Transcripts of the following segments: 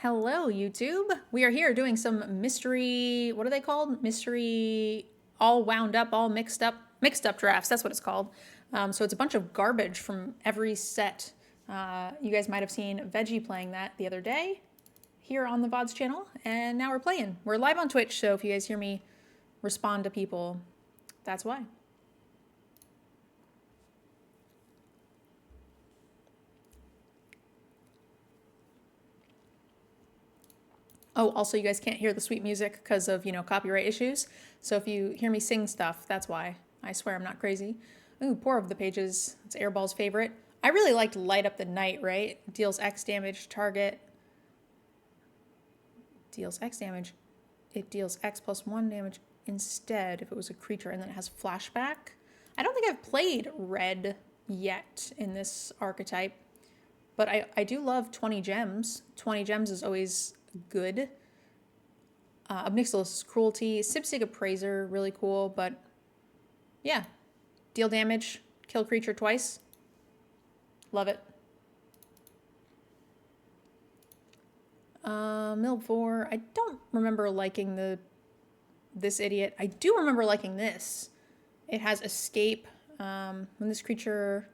Hello, YouTube. We are here doing some mystery, what are they called? Mystery, all wound up, all mixed up drafts. That's what it's called. So it's a bunch of garbage from every set. You guys might have seen Veggie playing that the other day here on the Vods channel, and now we're playing. We're live on Twitch, so if you guys hear me respond to people, that's why. Oh, also you guys can't hear the sweet music because of, copyright issues. So if you hear me sing stuff, that's why. I swear I'm not crazy. Ooh, Poor of the Pages. It's Airball's favorite. I really liked Light Up the Night, right? Deals X damage to target. Deals X damage. It deals X plus 1 damage instead if it was a creature, and then it has flashback. I don't think I've played red yet in this archetype, but I do love 20 gems. 20 gems is always good. Obnixilis Cruelty, Sipsig Appraiser, really cool, but yeah. Deal damage, kill creature twice. Love it. Milvor, I don't remember liking this idiot. I do remember liking this. It has Escape. When this creature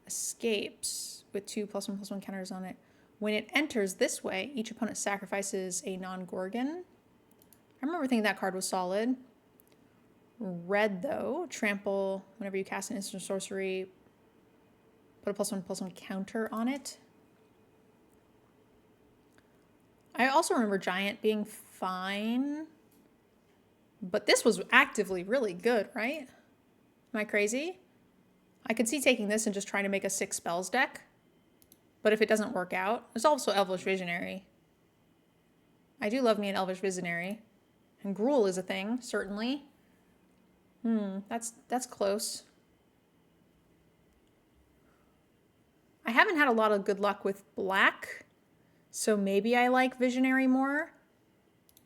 escapes with 2+1/+1 counters on it, when it enters this way, each opponent sacrifices a non-Gorgon. I remember thinking that card was solid. Red, though, trample whenever you cast an instant sorcery, put a +1/+1 counter on it. I also remember Giant being fine, but this was actively really good, right? Am I crazy? I could see taking this and just trying to make a 6 spells deck. But if it doesn't work out, there's also Elvish Visionary. I do love me an Elvish Visionary. And Gruul is a thing, certainly. That's close. I haven't had a lot of good luck with black, so maybe I like Visionary more.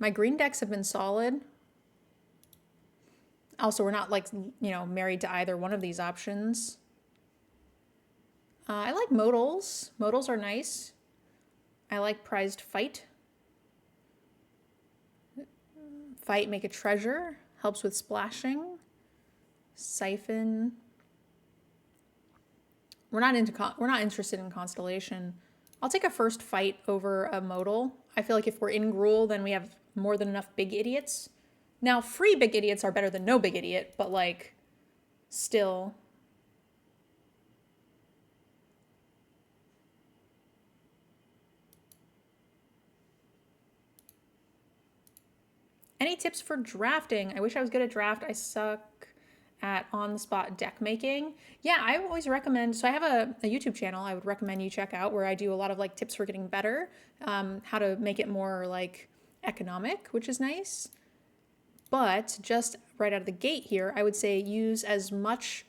My green decks have been solid. Also, we're not married to either one of these options. I like modals. Modals are nice. I like Prized Fight. Fight, make a treasure. Helps with splashing. Siphon. We're not interested in Constellation. I'll take a first fight over a modal. I feel like if we're in Gruul, then we have more than enough big idiots. Now, free big idiots are better than no big idiot, but still. Any tips for drafting? I wish I was good at draft. I suck at on-the-spot deck making. Yeah, I always recommend, so I have a YouTube channel I would recommend you check out where I do a lot of tips for getting better, how to make it more economic, which is nice. But just right out of the gate here, I would say use as much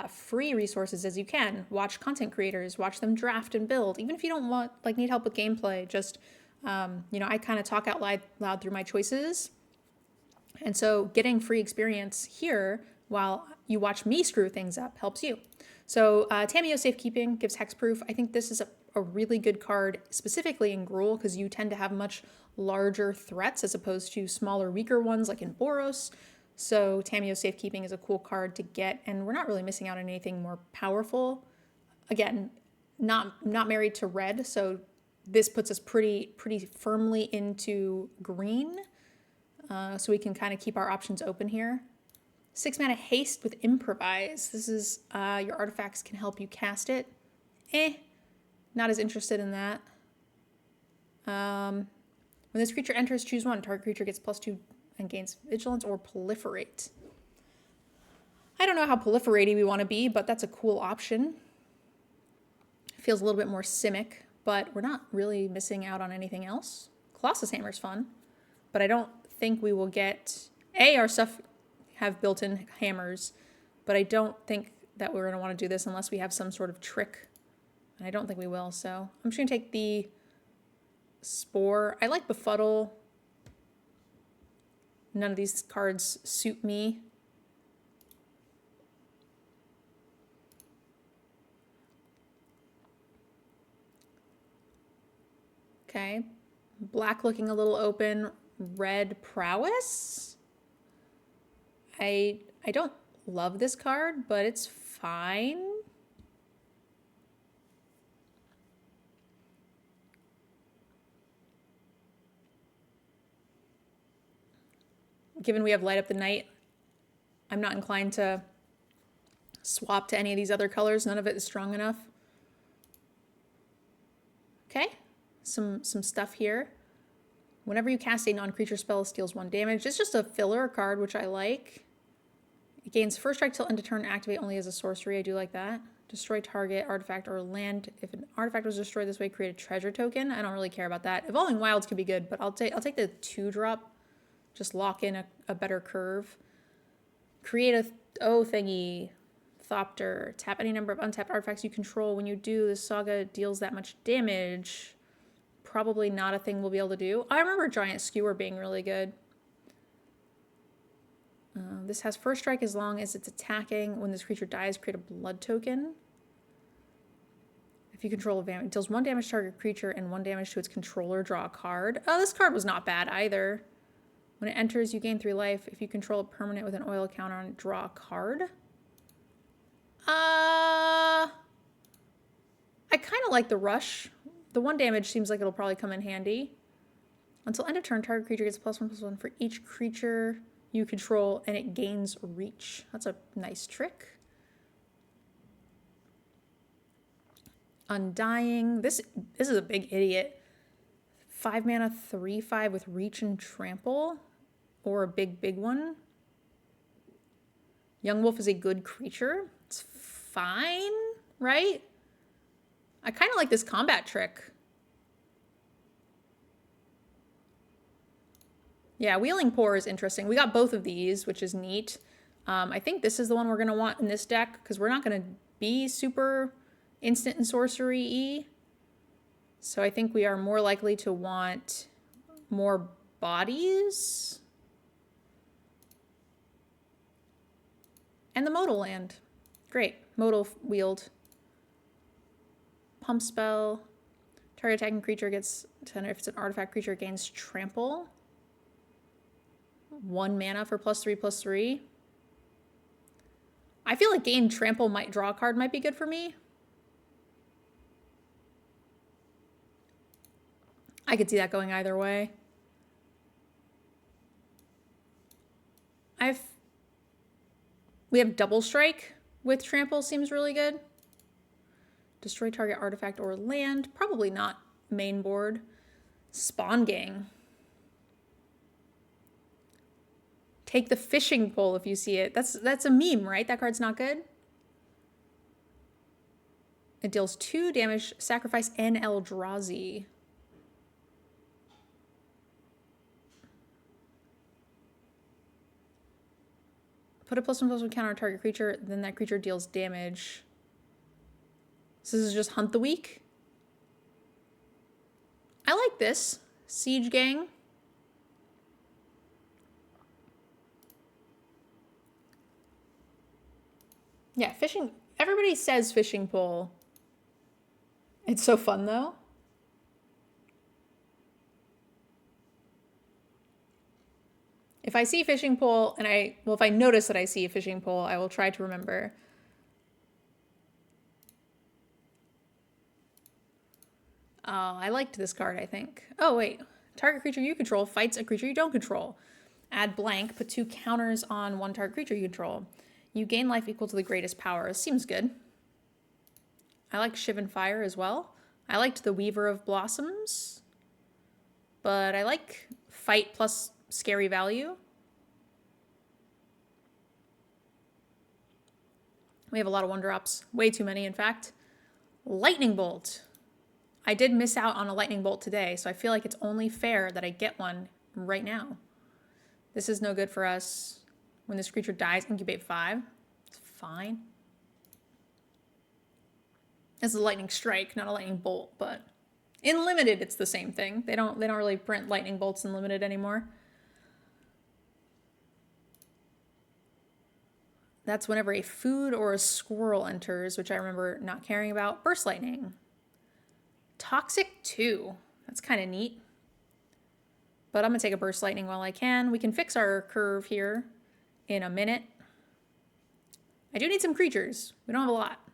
free resources as you can. Watch content creators, watch them draft and build. Even if you don't need help with gameplay, just, I kind of talk out loud through my choices. And so getting free experience here while you watch me screw things up helps you. So Tamiyo Safekeeping gives hexproof. I think this is a really good card, specifically in Gruul, because you tend to have much larger threats as opposed to smaller, weaker ones like in Boros. So Tamiyo Safekeeping is a cool card to get, and we're not really missing out on anything more powerful. Again, not married to red, so this puts us pretty firmly into green. So we can kind of keep our options open here. 6 mana haste with improvise. This is your artifacts can help you cast it. Not as interested in that. When this creature enters, choose one. Target creature gets +2 and gains vigilance or proliferate. I don't know how proliferate-y we want to be, but that's a cool option. Feels a little bit more simic, but we're not really missing out on anything else. Colossus Hammer's fun, but I don't think we will get... our stuff have built-in hammers, but I don't think that we're going to want to do this unless we have some sort of trick. And I don't think we will, so I'm just going to take the Spore. I like Befuddle. None of these cards suit me. Okay. Black looking a little open. Red Prowess. I don't love this card, but it's fine. Given we have Light Up the Night, I'm not inclined to swap to any of these other colors. None of it is strong enough. Okay, some stuff here. Whenever you cast a non-creature spell, it deals 1 damage. It's just a filler card, which I like. It gains first strike till end of turn, activate only as a sorcery. I do like that. Destroy target artifact or land. If an artifact was destroyed this way, create a treasure token. I don't really care about that. Evolving Wilds could be good, but I'll take the 2-drop. Just lock in a better curve. Create a thingy. Thopter. Tap any number of untapped artifacts you control. When you do, this saga deals that much damage. Probably not a thing we'll be able to do. I remember Giant Skewer being really good. This has first strike as long as it's attacking. When this creature dies, create a blood token. If you control a vampire, it deals 1 damage to target creature and 1 damage to its controller. Draw a card. Oh, this card was not bad either. When it enters, you gain 3 life. If you control a permanent with an oil counter on it, draw a card. I kind of like the rush. The 1 damage seems like it'll probably come in handy. Until end of turn, target creature gets +1/+1 for each creature you control, and it gains reach. That's a nice trick. Undying. This is a big idiot. 5 mana, 3/5 with reach and trample. Or a big one. Young Wolf is a good creature. It's fine, right? I kind of like this combat trick. Yeah, Wheeling Pour is interesting. We got both of these, which is neat. I think this is the one we're going to want in this deck because we're not going to be super instant and sorcery-y. So I think we are more likely to want more bodies. And the modal land. Great. Modal wield. Pump spell. Target attacking creature gets 10. If it's an artifact creature, it gains trample. 1 mana for +3/+3. I feel like gain trample might draw a card might be good for me. I could see that going either way. We have double strike with trample, seems really good. Destroy target artifact or land. Probably not main board. Spawn Gang. Take the fishing pole if you see it. That's a meme, right? That card's not good. It deals 2 damage. Sacrifice an Eldrazi. Put a +1/+1 counter on target creature, then that creature deals damage. So this is just Hunt the Weak. I like this. Siege Gang. Yeah, fishing. Everybody says fishing pole. It's so fun though. If I see fishing pole and if I notice that I see a fishing pole, I will try to remember. Oh, I liked this card, I think. Oh, wait. Target creature you control fights a creature you don't control. Add blank, put 2 counters on 1 target creature you control. You gain life equal to the greatest power. Seems good. I like Shivan Fire as well. I liked the Weaver of Blossoms. But I like fight plus scary value. We have a lot of 1-drops. Way too many, in fact. Lightning Bolt. I did miss out on a Lightning Bolt today, so I feel like it's only fair that I get one right now. This is no good for us. When this creature dies, incubate 5. It's fine. This is a Lightning Strike, not a Lightning Bolt, but in Limited, it's the same thing. They don't really print Lightning Bolts in Limited anymore. That's whenever a food or a squirrel enters, which I remember not caring about. Burst Lightning. Toxic 2. That's kind of neat. but I'm gonna take a Burst Lightning while I can. We can fix our curve here in a minute. I do need some creatures. We don't have a lot.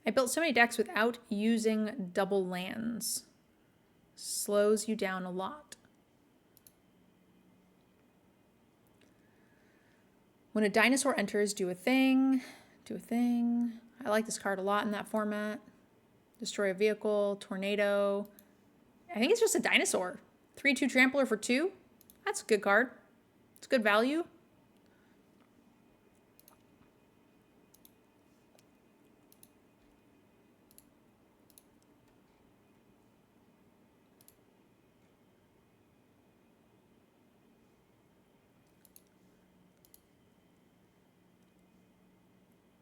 I built so many decks without using double lands. Slows you down a lot. When a dinosaur enters, do a thing. Do a thing. I like this card a lot in that format. Destroy a vehicle, tornado. I think it's just a dinosaur. 3/2 trampler for 2. That's a good card. It's good value.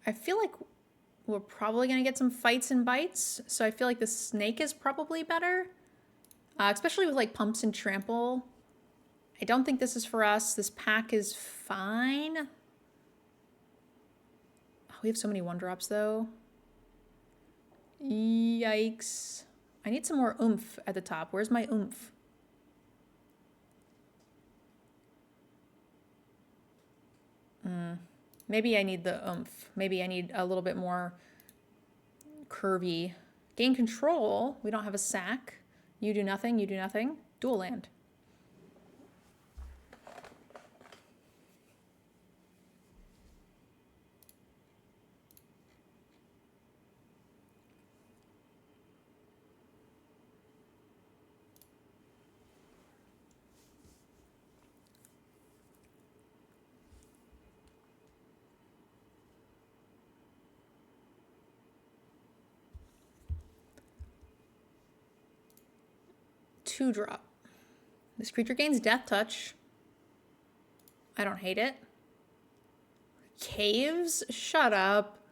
I feel like we're probably going to get some fights and bites. So I feel like the snake is probably better. Especially with like pumps and trample. I don't think this is for us. This pack is fine. Oh, we have so many 1-drops though. Yikes. I need some more oomph at the top. Where's my oomph? Maybe I need the oomph. Maybe I need a little bit more curvy. Gain control. We don't have a sack. You do nothing. You do nothing. Dual land. Two-drop. This creature gains Death Touch. I don't hate it. Caves? Shut up.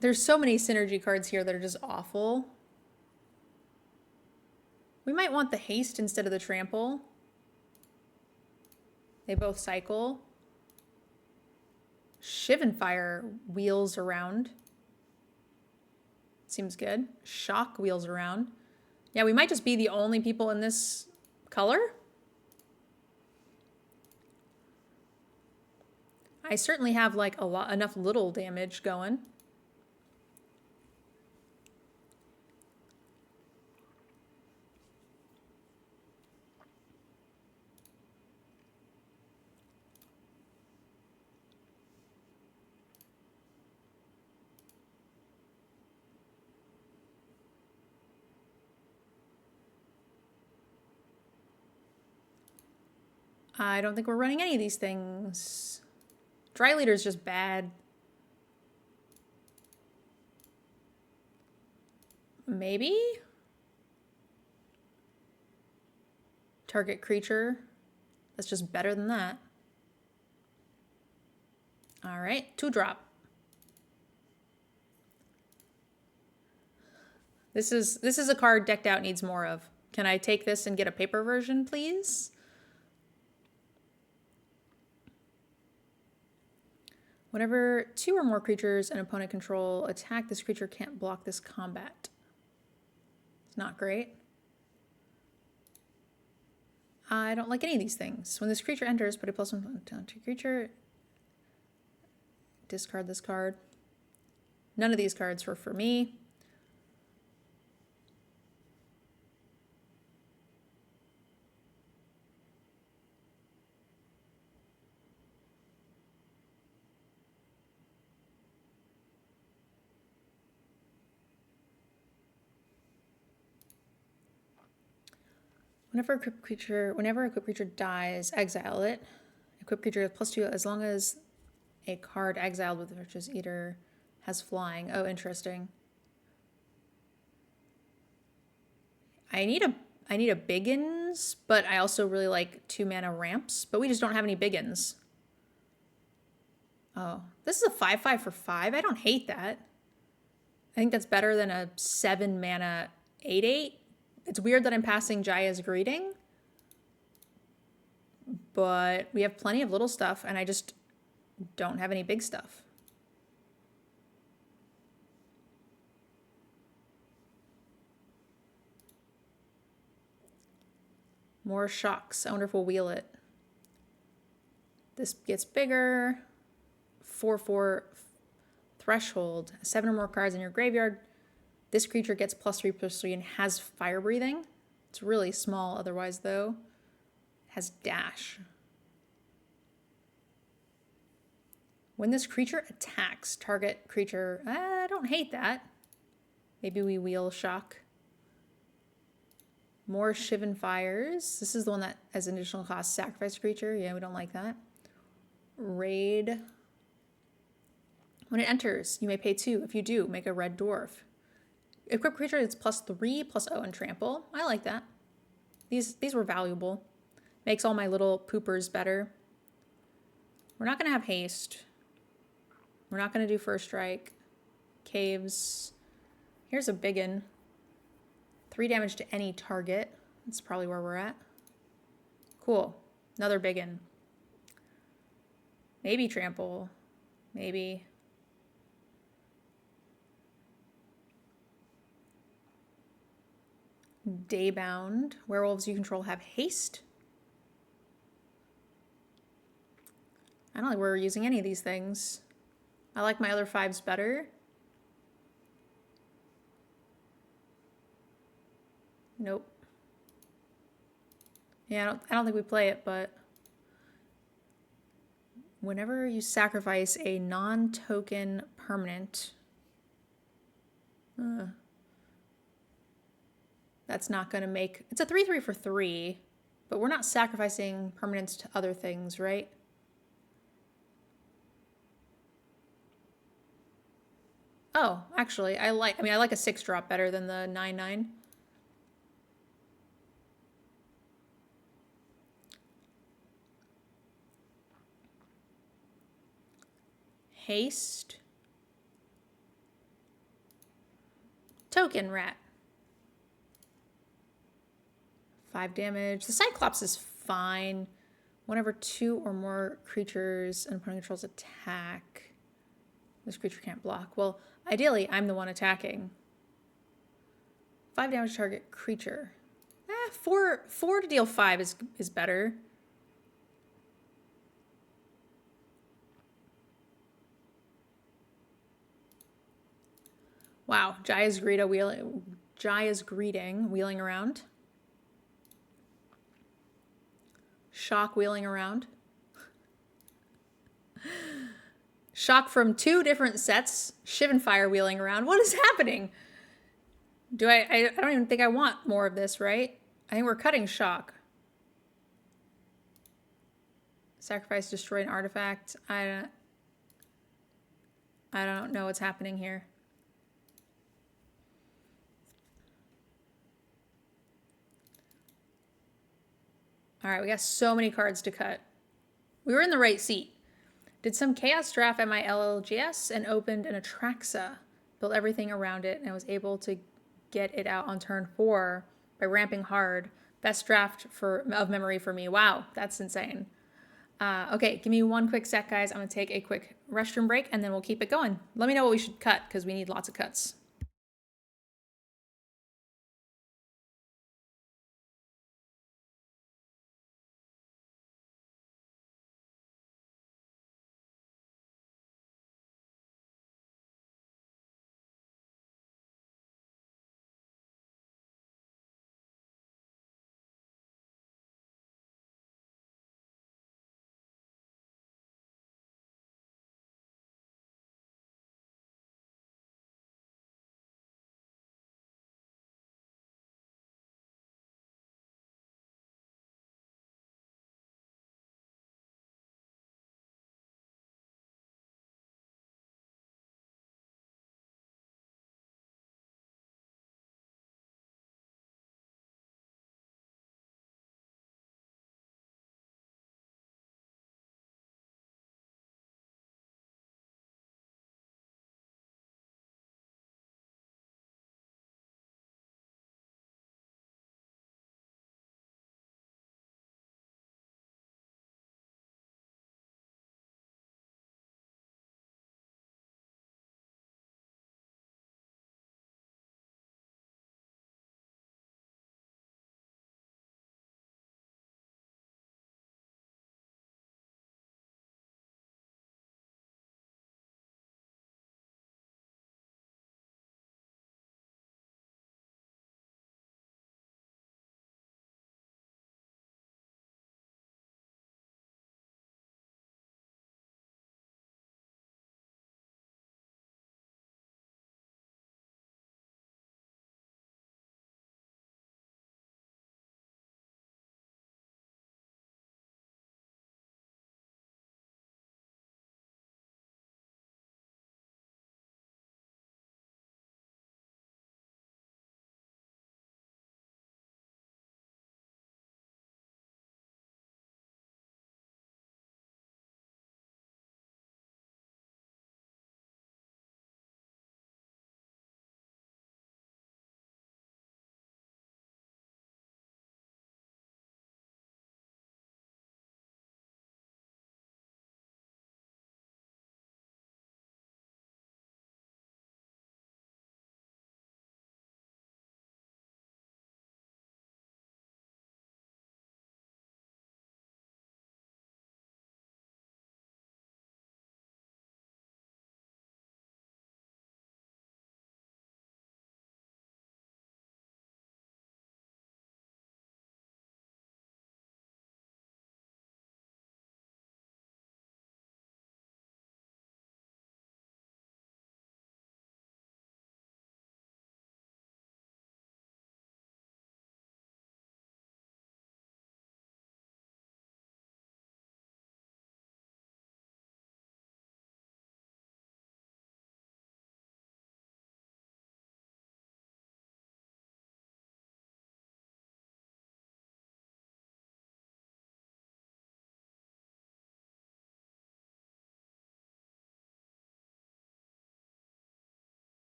There's so many synergy cards here that are just awful. We might want the haste instead of the trample. They both cycle. Shivan Fire wheels around. Seems good. Shock wheels around. Yeah, we might just be the only people in this color. I certainly have like enough little damage going. I don't think we're running any of these things. Dry Leader is just bad. Maybe? Target creature. That's just better than that. All right, 2-drop. This is a card decked out needs more of. Can I take this and get a paper version, please? Whenever 2 or more creatures an opponent control attack, this creature can't block this combat. It's not great. I don't like any of these things. When this creature enters, put a +1 to creature. Discard this card. None of these cards were for me. Whenever a equipped creature dies, exile it. Equipped creature has +2 as long as a card exiled with Virtuous Eater has flying. Oh, interesting. I need a biggins, but I also really like 2-mana ramps, but we just don't have any biggins. Oh, this is a 5/5 for 5. I don't hate that. I think that's better than a 7-mana 8/8. It's weird that I'm passing Jaya's Greeting, but we have plenty of little stuff, and I just don't have any big stuff. More shocks. I wonder if we'll wheel it. This gets bigger. 4/4 threshold. 7 or more cards in your graveyard. This creature gets +3/+3 and has fire breathing. It's really small otherwise though. Has dash. When this creature attacks, target creature. I don't hate that. Maybe we wheel shock. More Shivan Fires. This is the one that has an additional cost. Sacrifice creature. Yeah, we don't like that. Raid. When it enters, you may pay 2. If you do, make a red dwarf. Equip creature is +3/+0 and trample. I like that. These were valuable. Makes all my little poopers better. We're not going to have haste. We're not going to do first strike. Caves. Here's a biggin. 3 damage to any target. That's probably where we're at. Cool. Another biggin. Maybe trample. Maybe. Daybound. Werewolves you control have haste. I don't think we're using any of these things. I like my other 5s better. Nope. Yeah, I don't think we play it, but whenever you sacrifice a non-token permanent, that's not going to make... It's a 3/3 for 3, but we're not sacrificing permanents to other things, right? Oh, actually, I like a 6-drop better than the 9/9. Haste. Token rat. 5 damage. The Cyclops is fine. Whenever 2 or more creatures and opponent controls attack, this creature can't block. Well, ideally, I'm the one attacking. 5 damage to target creature. 4 to deal 5 is better. Wow, Jaya's greeting, wheeling around. Shock wheeling around. Shock from 2 different sets. Shivan Fire wheeling around. What is happening? I don't even think I want more of this, right? I think we're cutting shock. Sacrifice, destroy an artifact. I don't know what's happening here. All right, we got so many cards to cut. We were in the right seat. Did some chaos draft at my LLGS and opened an Atraxa. Built everything around it and was able to get it out on turn 4 by ramping hard. Best draft of memory for me. Wow, that's insane. Okay, give me one quick sec, guys. I'm going to take a quick restroom break and then we'll keep it going. Let me know what we should cut because we need lots of cuts.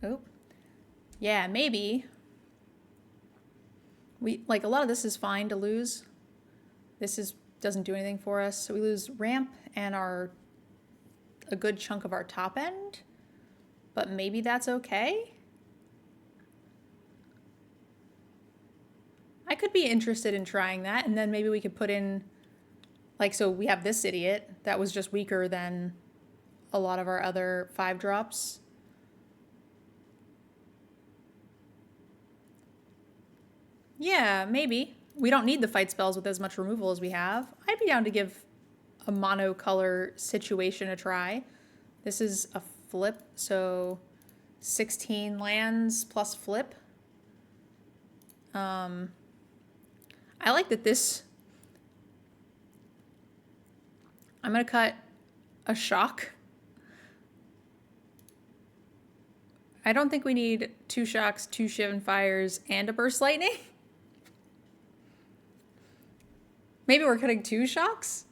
Oh, yeah, maybe. Like a lot of this is fine to lose. Doesn't do anything for us. So we lose ramp and a good chunk of our top end, but maybe that's okay. I could be interested in trying that, and then maybe we could put in, like, so we have this idiot that was just weaker than a lot of our other 5-drops. Yeah, maybe. We don't need the fight spells with as much removal as we have. I'd be down to give a monocolor situation a try. This is a flip, so 16 lands plus flip. I like that this... I'm going to cut a shock. I don't think we need 2 shocks, 2 Shivan Fires, and a burst lightning. Maybe we're cutting 2 shocks?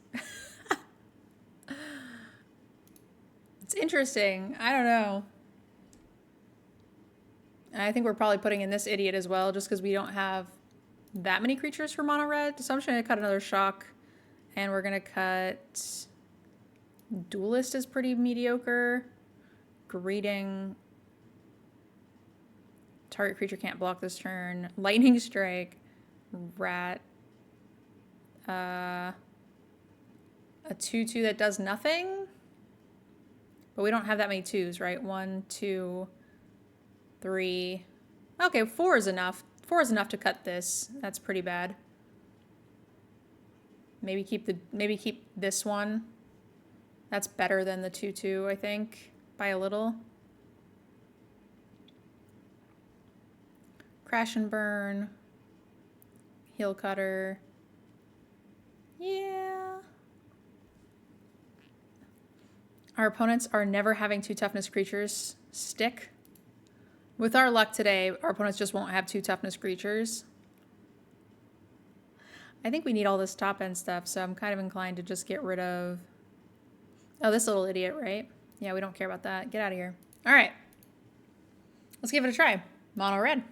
It's interesting. I don't know. I think we're probably putting in this idiot as well, just because we don't have that many creatures for mono red. So I'm just going to cut another shock. And we're going to cut... Duelist is pretty mediocre. Greeting. Target creature can't block this turn. Lightning Strike. Rat. A 2/2 that does nothing. But we don't have that many 2s, right? 1, 2, 3. Okay, 4 is enough. 4 is enough to cut this. That's pretty bad. Maybe keep this one. That's better than the 2/2, I think, by a little. Crash and Burn. Heel Cutter. Yeah. Our opponents are never having 2 toughness creatures stick. With our luck today, our opponents just won't have 2 toughness creatures. I think we need all this top end stuff, so I'm kind of inclined to just get rid of... Oh, this little idiot, right? Yeah, we don't care about that. Get out of here. All right. Let's give it a try. Mono red.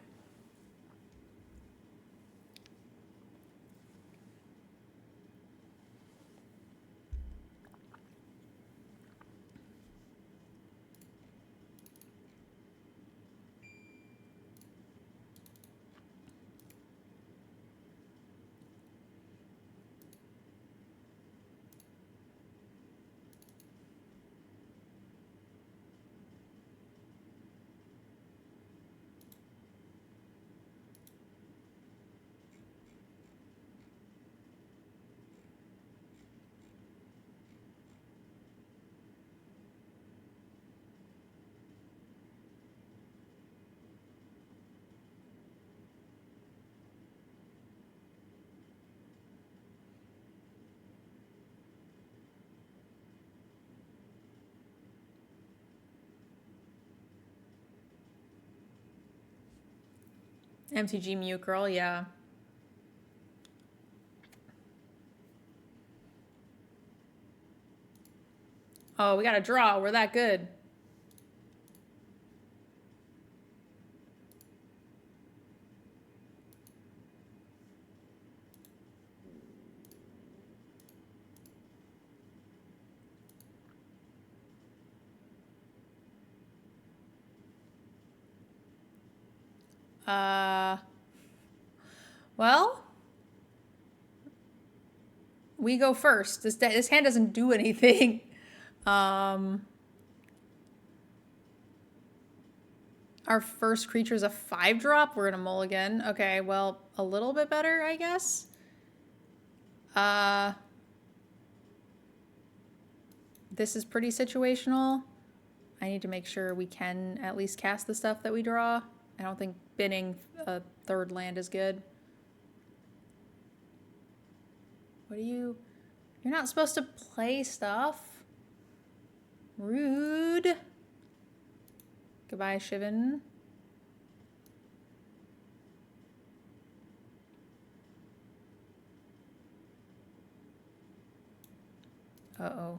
MTG Mute Girl, yeah. Oh, we got a draw. We're that good. Well, we go first. This hand doesn't do anything. Our first creature is a 5-drop. We're gonna mulligan. Okay, well, a little bit better, I guess. This is pretty situational. I need to make sure we can at least cast the stuff that we draw. I don't think binning a 3rd land is good. What are you... You're not supposed to play stuff. Rude. Goodbye, Shivan. Uh-oh.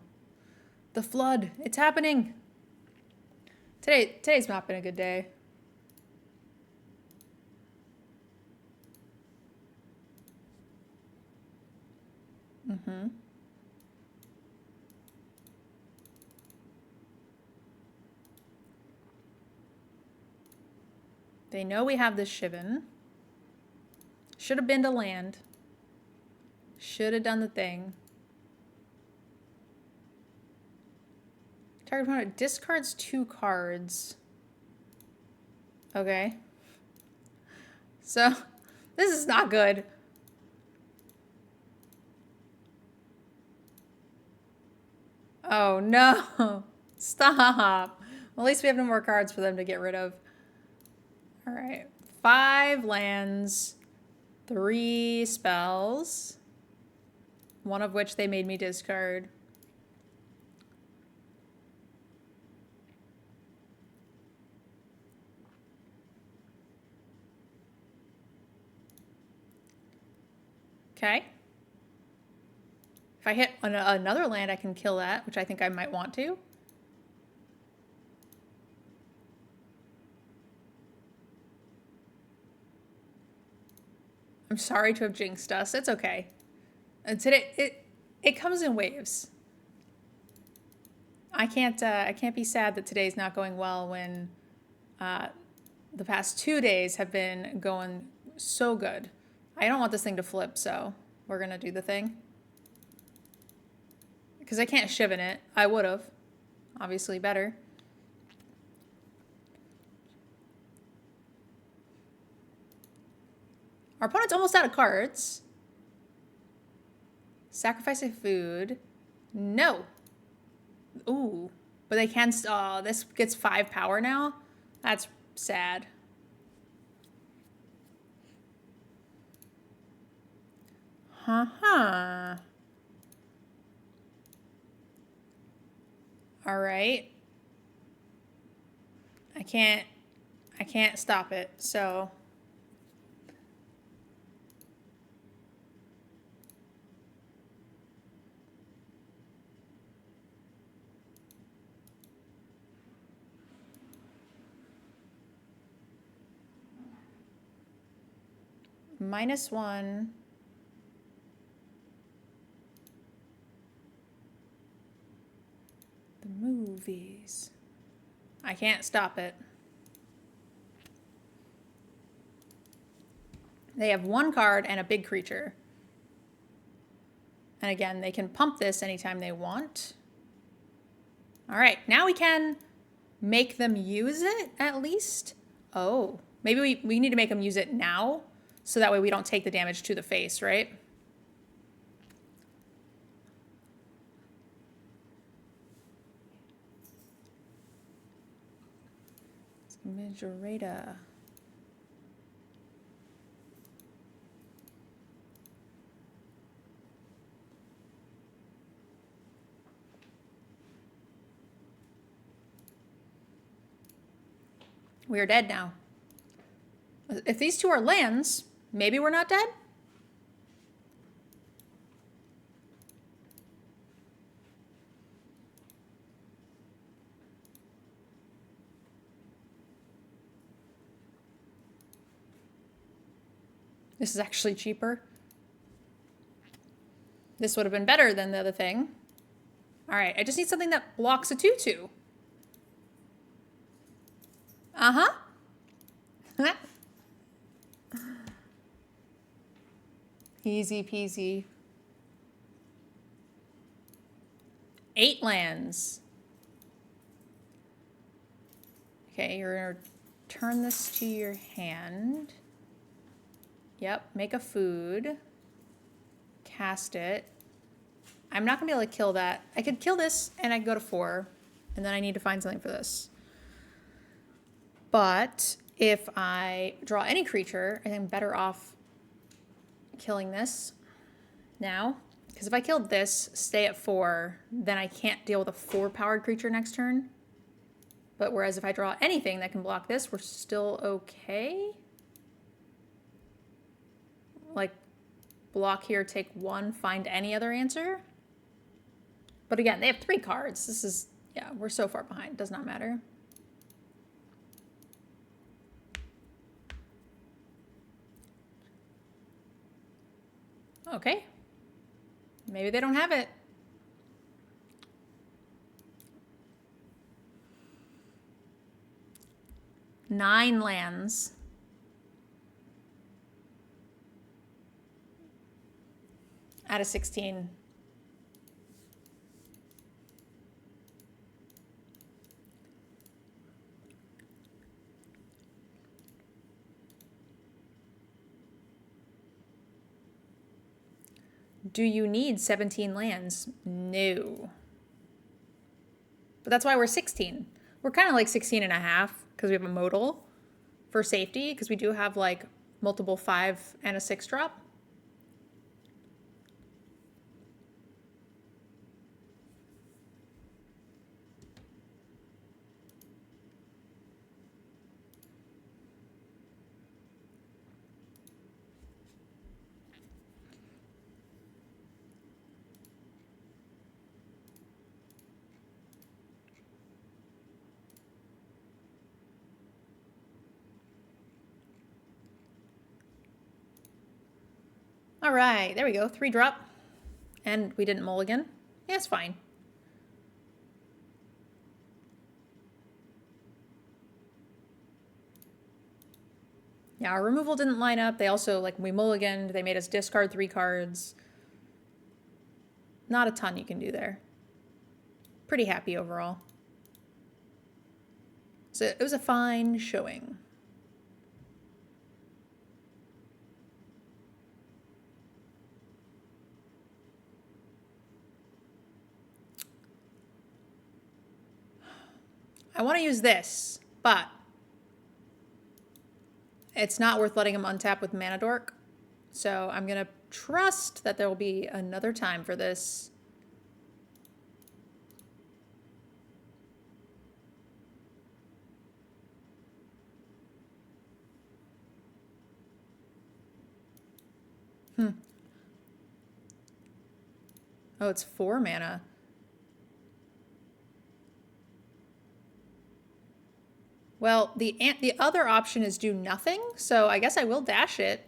The flood. It's happening. Today's not been a good day. Mm-hmm. They know we have this Shivan. Should have been to land. Should have done the thing. Target opponent discards 2 cards. Okay. So, this is not good. Oh no. Stop. Well, at least we have no more cards for them to get rid of. All right. 5 lands, 3 spells, one of which they made me discard. Okay. If I hit another land, I can kill that, which I think I might want to. I'm sorry to have jinxed us. It's okay. And today, it comes in waves. I can't be sad that today's not going well when the past 2 days have been going so good. I don't want this thing to flip, so we're gonna do the thing. Because I can't shiv in it. I would have. Obviously better. Our opponent's almost out of cards. Sacrifice a food. No. Ooh. But they can... Oh, this gets 5 power now? That's sad. Huh. All right. I can't stop it, so... -1. The movies. I can't stop it. They have 1 card and a big creature. And again, they can pump this anytime they want. All right, now we can make them use it at least. Oh, maybe we need to make them use it now. So that way we don't take the damage to the face, right? Majorata. We are dead now. If these 2 are lands, maybe we're not dead? This is actually cheaper. This would have been better than the other thing. All right, I just need something that blocks a 2/2. Uh-huh. Easy peasy. 8 lands. Okay, you're gonna turn this to your hand. Yep, make a food. Cast it. I'm not gonna be able to kill that. I could kill this and I could go to 4. And then I need to find something for this. But if I draw any creature, I think I'm better off killing this now. Because if I killed this, stay at 4, then I can't deal with a 4-powered creature next turn. But whereas if I draw anything that can block this, we're still okay. Like, block here, take 1, find any other answer. But again, they have 3 cards. This is, yeah, we're so far behind. Does not matter. Okay. Maybe they don't have it. Nine lands. Out of 16. Do you need 17 lands? No. But that's why we're 16. We're kind of like 16 and a half because we have a modal for safety because we do have like multiple 5 and a 6 drop. All right, there we go. 3 drop. And we didn't mulligan. Yeah, it's fine. Yeah, our removal didn't line up. They also, like, we mulliganed. They made us discard 3 cards. Not a ton you can do there. Pretty happy overall. So it was a fine showing. I want to use this, but it's not worth letting him untap with Mana Dork. So I'm going to trust that there will be another time for this. Oh, it's 4 mana. Well, the other option is do nothing, so I guess I will dash it.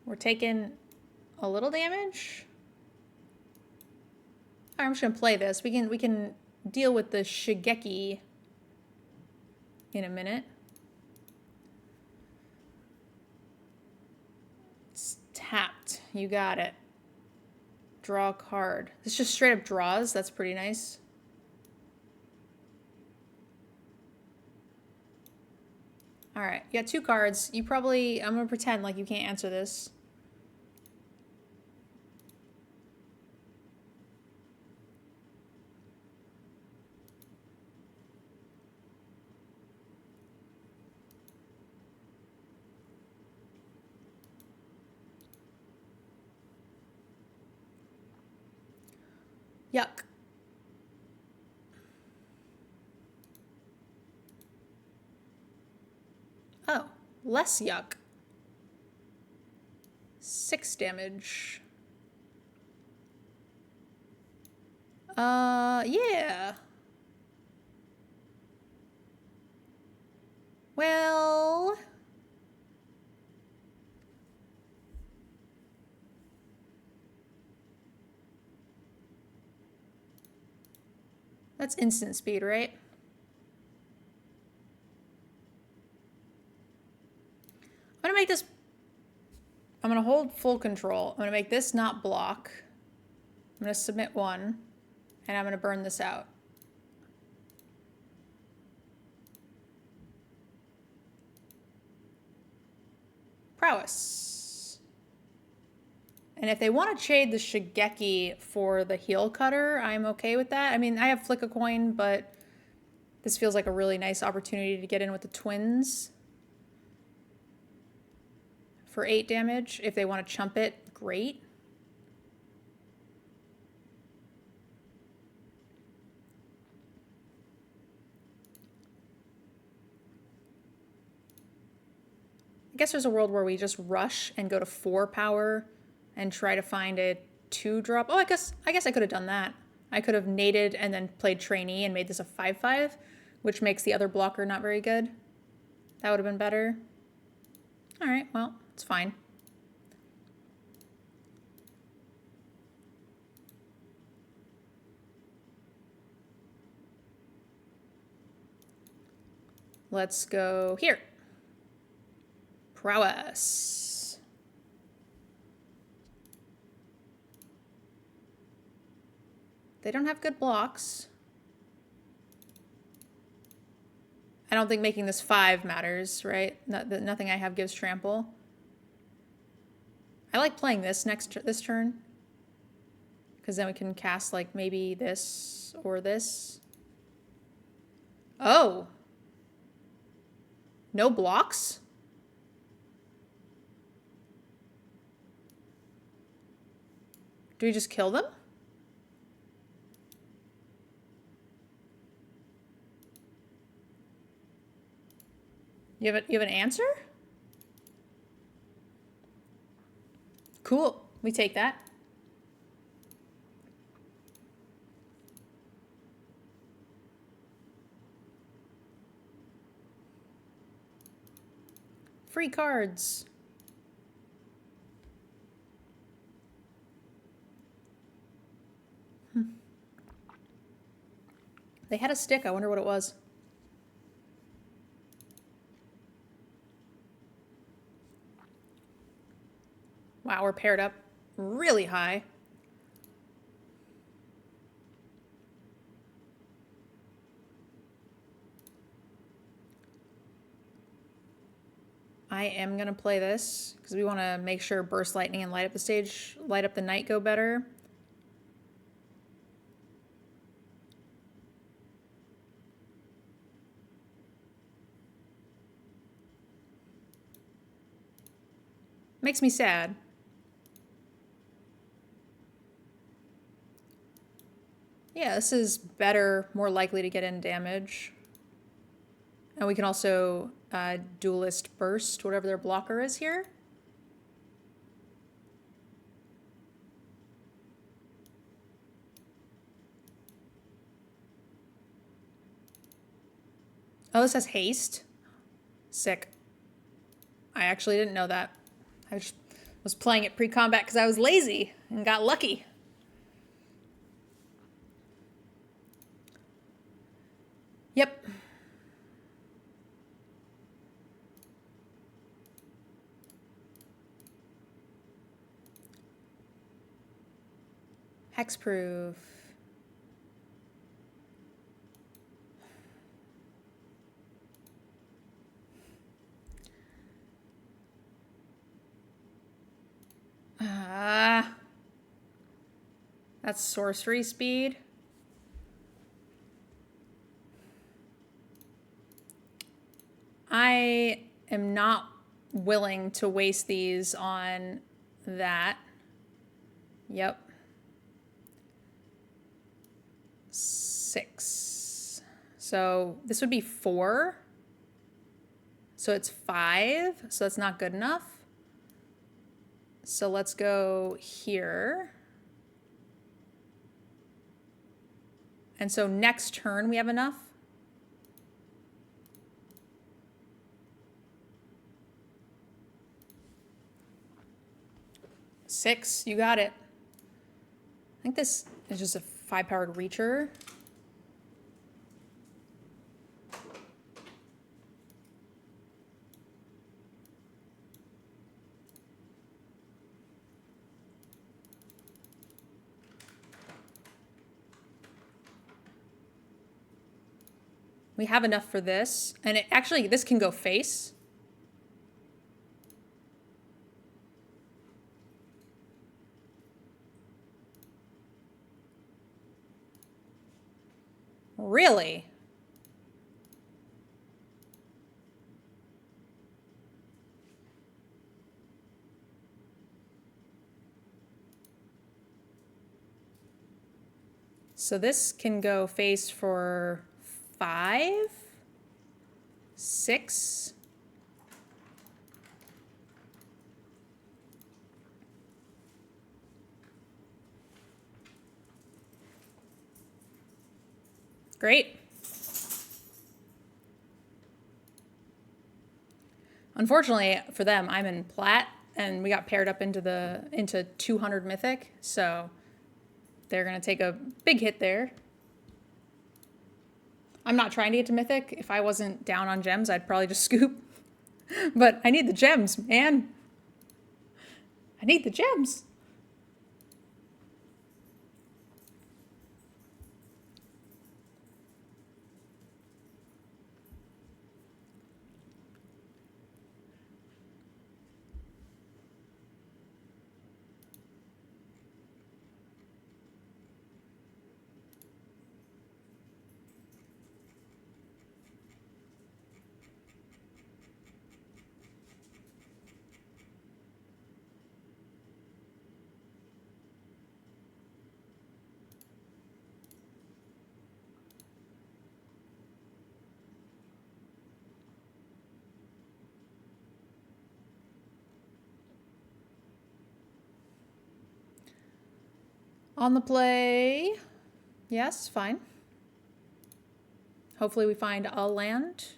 We're taking a little damage. All right, I'm just gonna play this. We can deal with the Shigeki in a minute. It's tapped. You got it. Draw a card. It's just straight up draws. That's pretty nice. All right, you got 2 cards. You probably, I'm gonna pretend like you can't answer this. Yuck. Oh, less yuck. 6 damage. Yeah. Well... That's instant speed, right? I'm gonna make this... I'm gonna hold full control. I'm gonna make this not block. I'm gonna submit 1. And I'm gonna burn this out. Prowess. And if they want to trade the Shigeki for the heel cutter, I'm okay with that. I mean, I have Flick a Coin, but this feels like a really nice opportunity to get in with the twins. for 8 damage. If they want to chump it, great. I guess there's a world where we just rush and go to 4 power and try to find a 2-drop. Oh, I guess I could have done that. I could have naded and then played trainee and made this a 5/5, which makes the other blocker not very good. That would have been better. All right, well, it's fine. Let's go here. Prowess. They don't have good blocks. I don't think making this 5 matters, right? Nothing I have gives trample. I like playing this this turn, because then we can cast like maybe this or this. Oh. No blocks? Do we just kill them? You have an answer? Cool. We take that. Free cards. They had a stick. I wonder what it was. Wow, we're paired up really high. I am going to play this because we want to make sure Burst Lightning and Light Up the Stage, Light Up the Night go better. Makes me sad. Yeah, this is better, more likely to get in damage. And we can also duelist burst, whatever their blocker is here. Oh, this has haste. Sick. I actually didn't know that. I just was playing it pre-combat because I was lazy and got lucky. Yep. Hexproof. That's sorcery speed. I am not willing to waste these on that. Yep. 6. So this would be 4. So it's 5. So that's not good enough. So let's go here. And so next turn we have enough. Six, you got it. I think this is just a 5-powered reacher. We have enough for this. And it, actually, this can go face. Really? So this can go face for 5, 6. Great. Unfortunately for them, I'm in plat, and we got paired up into 200 mythic, so they're gonna take a big hit there. I'm not trying to get to mythic. If I wasn't down on gems, I'd probably just scoop. But I need the gems, man. I need the gems. On the play. Yes, fine. Hopefully we find a land.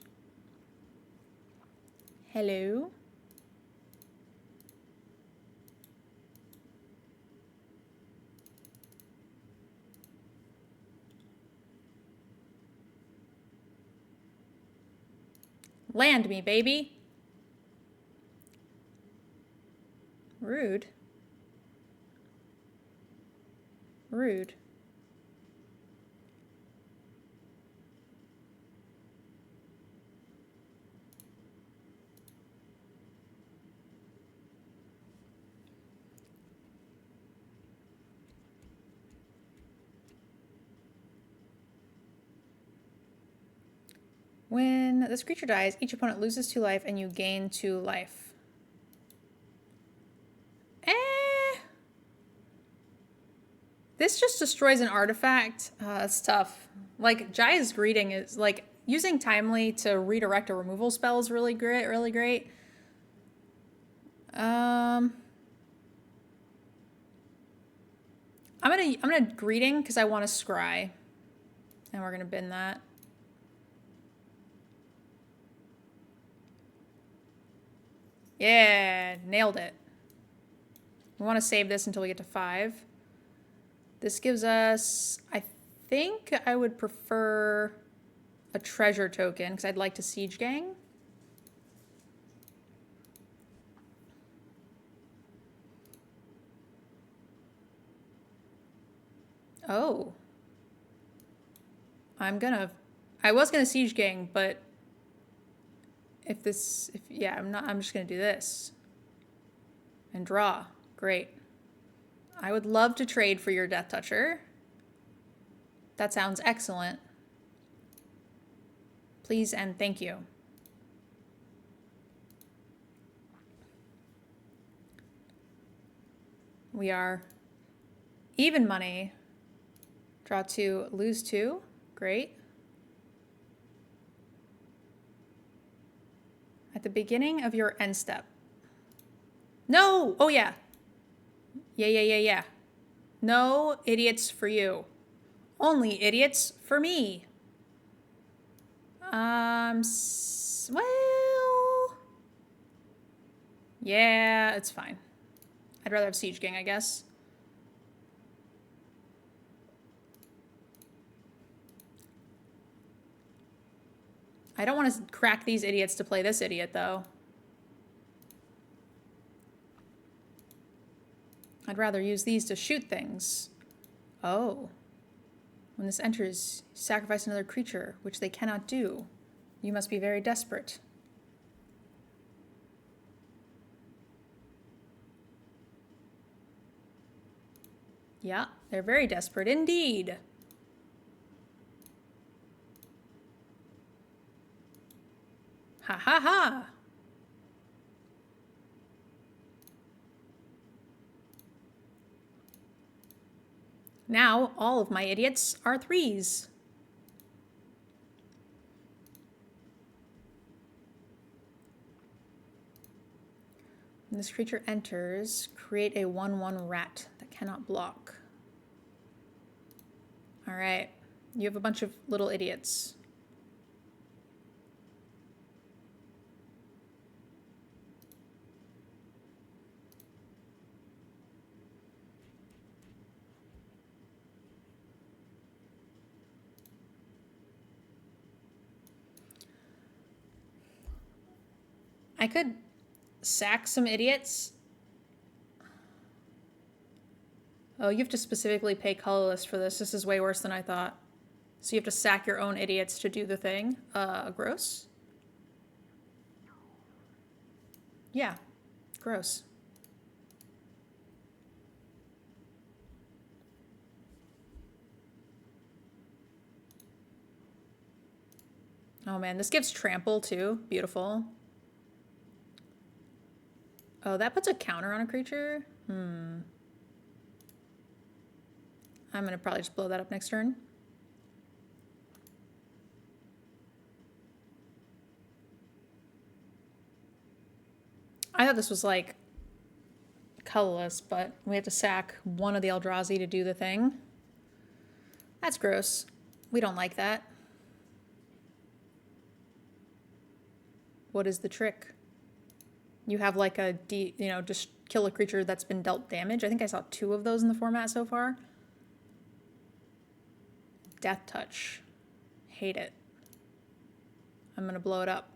Hello. Land me, baby. Rude. Rude. When this creature dies, each opponent loses 2 life and you gain 2 life. This just destroys an artifact. That's tough. Like, Jaya's Greeting is, like, using Timely to redirect a removal spell is really great, really great. I'm gonna Greeting because I want to scry. And we're gonna bin that. Yeah, nailed it. We want to save this until we get to 5. This gives us, I think I would prefer a treasure token because I'd like to Siege Gang. Oh. I was gonna Siege Gang, but I'm just gonna do this. And draw. Great. I would love to trade for your Death Toucher. That sounds excellent. Please and thank you. We are even money. Draw 2, lose 2. Great. At the beginning of your end step. No! Oh, yeah. Yeah. No idiots for you. Only idiots for me. Well... Yeah, it's fine. I'd rather have Siege Gang, I guess. I don't want to crack these idiots to play this idiot, though. I'd rather use these to shoot things. Oh. When this enters, sacrifice another creature, which they cannot do. You must be very desperate. Yeah, they're very desperate indeed. Ha ha ha! Now all of my idiots are 3s. When this creature enters, create a 1/1 rat that cannot block. All right, you have a bunch of little idiots. I could sack some idiots. Oh, you have to specifically pay colorless for this. This is way worse than I thought. So you have to sack your own idiots to do the thing. Gross. Yeah, gross. Oh man, this gives trample too. Beautiful. Oh, that puts a counter on a creature? I'm gonna probably just blow that up next turn. I thought this was like colorless, but we have to sack one of the Eldrazi to do the thing. That's gross. We don't like that. What is the trick? You have like a, just kill a creature that's been dealt damage. I think I saw 2 of those in the format so far. Death Touch. Hate it. I'm gonna blow it up.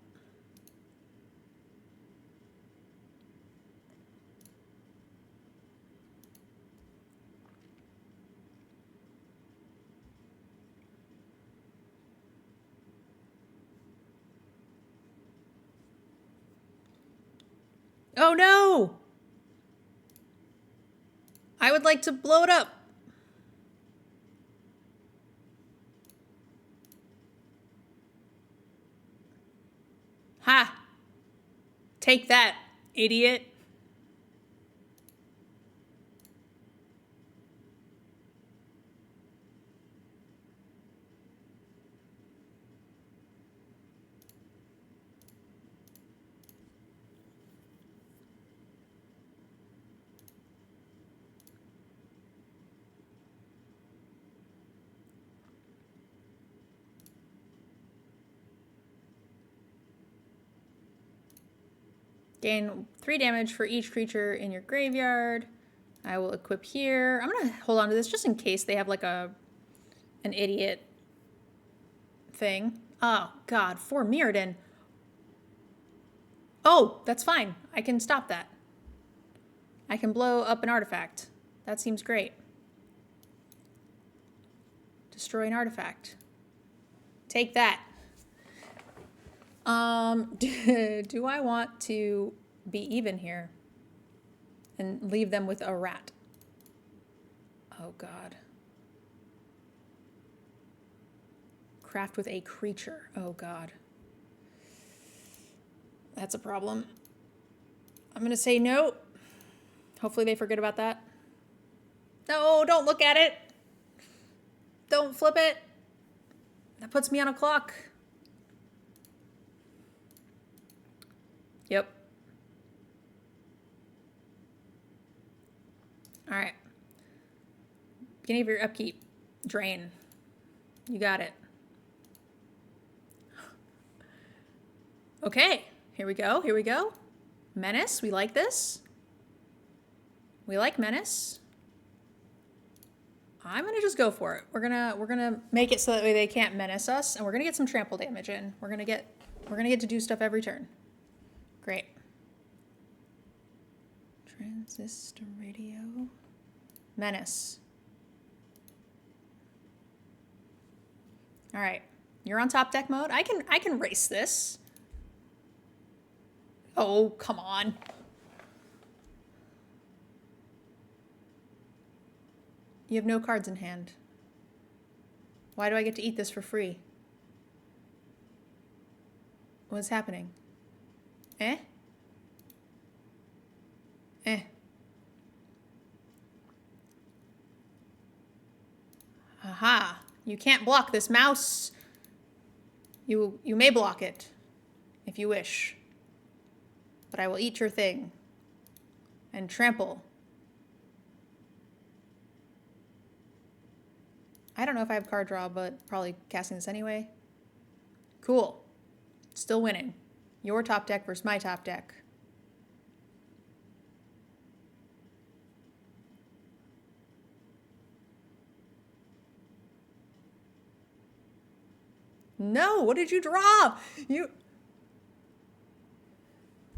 Oh no! I would like to blow it up. Ha! Take that, idiot. Gain 3 damage for each creature in your graveyard. I will equip here. I'm gonna hold on to this just in case they have like an idiot thing. Oh god, 4 Mirrodin. Oh, that's fine. I can stop that. I can blow up an artifact. That seems great. Destroy an artifact. Take that. Do I want to be even here and leave them with a rat? Oh god. Craft with a creature. Oh god. That's a problem. I'm gonna say no. Hopefully they forget about that. No, don't look at it. Don't flip it. That puts me on a clock. Yep. All right. Beginning of your upkeep. Drain. You got it. Okay. Here we go. Here we go. Menace. We like this. We like Menace. I'm gonna just go for it. We're gonna make it so that way they can't menace us, and we're gonna get some trample damage in. We're gonna get to do stuff every turn. Great. Transistor radio. Menace. All right. You're on top deck mode. I can race this. Oh, come on. You have no cards in hand. Why do I get to eat this for free? What's happening? Eh? Eh. Aha! You can't block this, mouse. You may block it, if you wish. But I will eat your thing. And trample. I don't know if I have card draw, but probably casting this anyway. Cool. Still winning. Your top deck versus my top deck. No, what did you draw?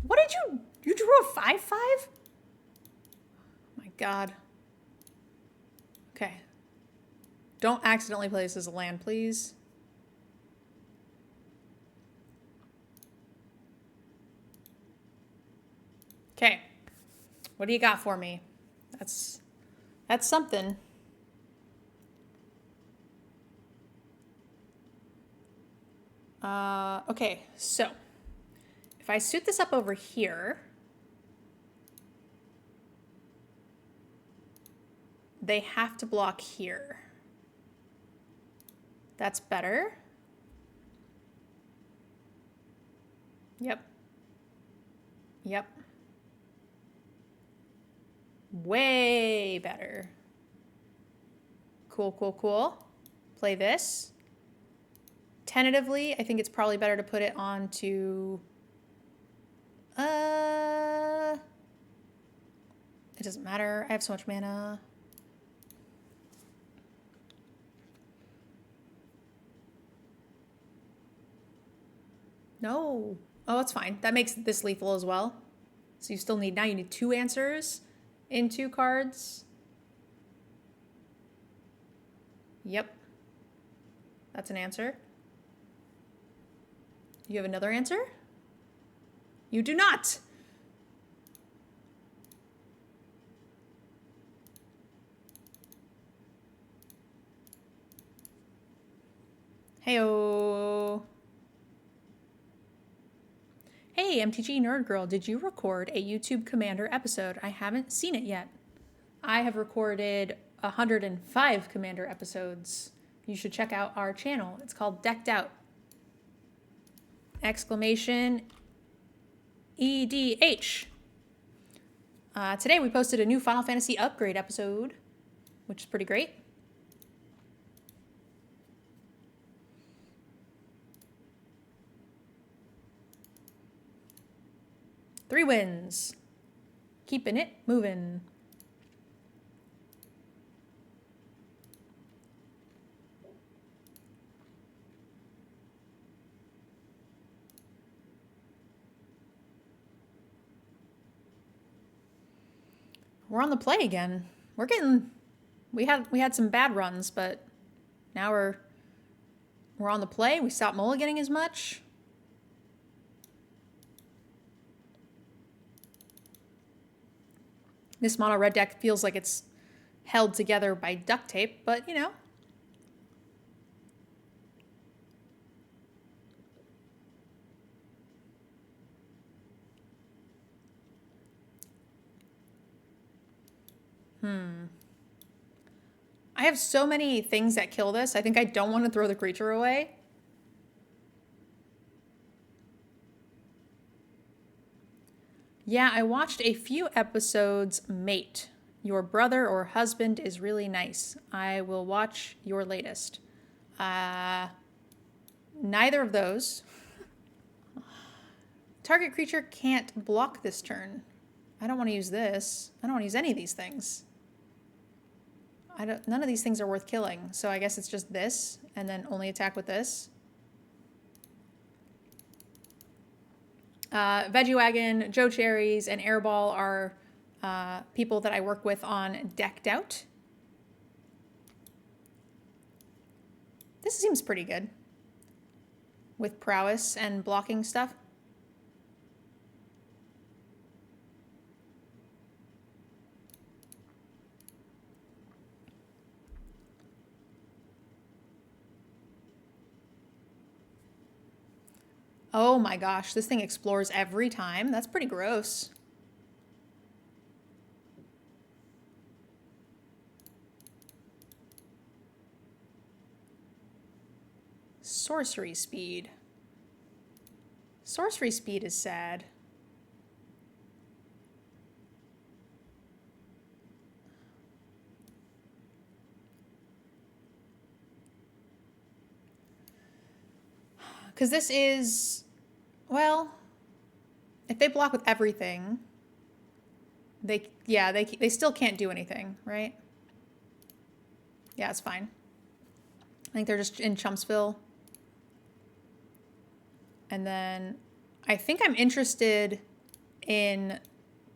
What did you drew a 5/5? Oh my God. Okay. Don't accidentally play this as a land, please. Okay. What do you got for me? That's something. Okay, so if I suit this up over here, they have to block here. That's better. Yep. Yep. Way better. Cool, cool, cool. Play this. Tentatively, I think it's probably better to put it onto... It doesn't matter. I have so much mana. No. Oh, that's fine. That makes this lethal as well. So you still need... Now you need 2 answers in 2 cards. Yep. That's an answer. You have another answer? You do not. Heyo. Hey, MTG Nerd Girl, did you record a YouTube Commander episode? I haven't seen it yet. I have recorded 105 Commander episodes. You should check out our channel. It's called Decked Out. Exclamation EDH. Today we posted a new Final Fantasy upgrade episode, which is pretty great. Three wins. Keeping it moving. We're on the play again. We're getting... We had some bad runs, but now we're on the play. We stopped mulliganing as much. This mono red deck feels like it's held together by duct tape, but you know. I have so many things that kill this. I think I don't want to throw the creature away. Yeah, I watched a few episodes. Mate, your brother or husband is really nice. I will watch your latest. Neither of those. Target creature can't block this turn. I don't want to use this. I don't want to use any of these things. None of these things are worth killing, so I guess it's just this, and then only attack with this. Veggie Wagon, Joe Cherries, and Airball are people that I work with on Decked Out. This seems pretty good. With prowess and blocking stuff. Oh my gosh, this thing explores every time. That's pretty gross. sorcery speed. Sorcery speed is sad. Because this is, well, if they block with everything, they still can't do anything, right? Yeah, it's fine. I think they're just in Chumpsville. And then I think I'm interested in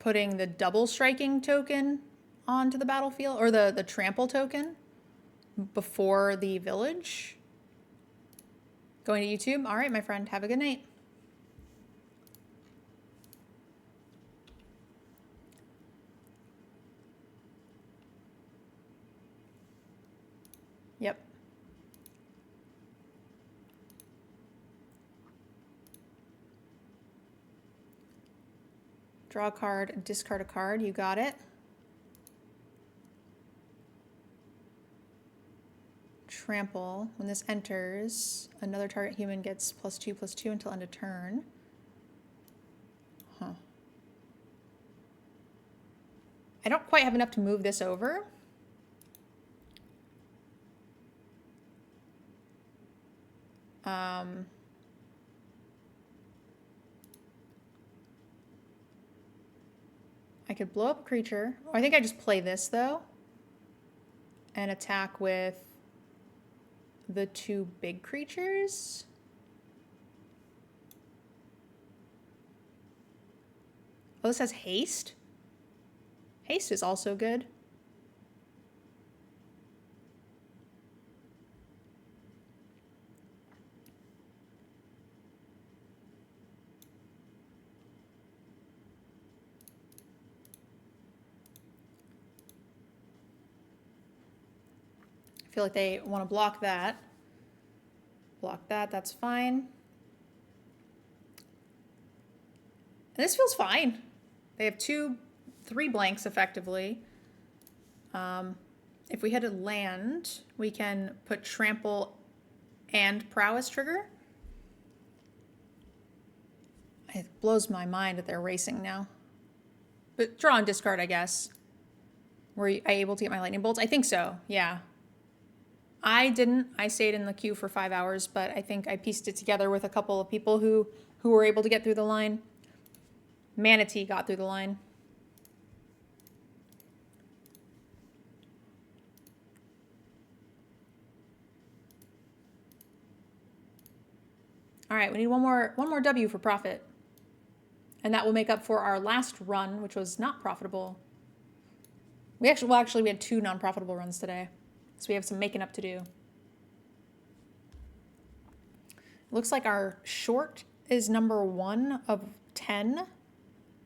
putting the double striking token onto the battlefield, or the trample token before the village. Going to YouTube? All right, my friend. Have a good night. Yep. Draw a card, discard a card. You got it. Trample. When this enters, another target human gets +2/+2 until end of turn. Huh. I don't quite have enough to move this over. I could blow up a creature. Oh, I think I just play this, though. And attack with the 2 big creatures. Oh, this has haste? Haste is also good. I feel like they want to block that. Block that, that's fine. And this feels fine. They have 3 blanks effectively. If we hit a land, we can put trample and prowess trigger. It blows my mind that they're racing now. But draw and discard, I guess. Were I able to get my lightning bolts? I think so, yeah. I didn't. I stayed in the queue for 5 hours, but I think I pieced it together with a couple of people who were able to get through the line. Manatee got through the line. All right, we need one more W for profit. And that will make up for our last run, which was not profitable. We had 2 non-profitable runs today. So we have some making up to do. Looks like our short is number 1 of 10.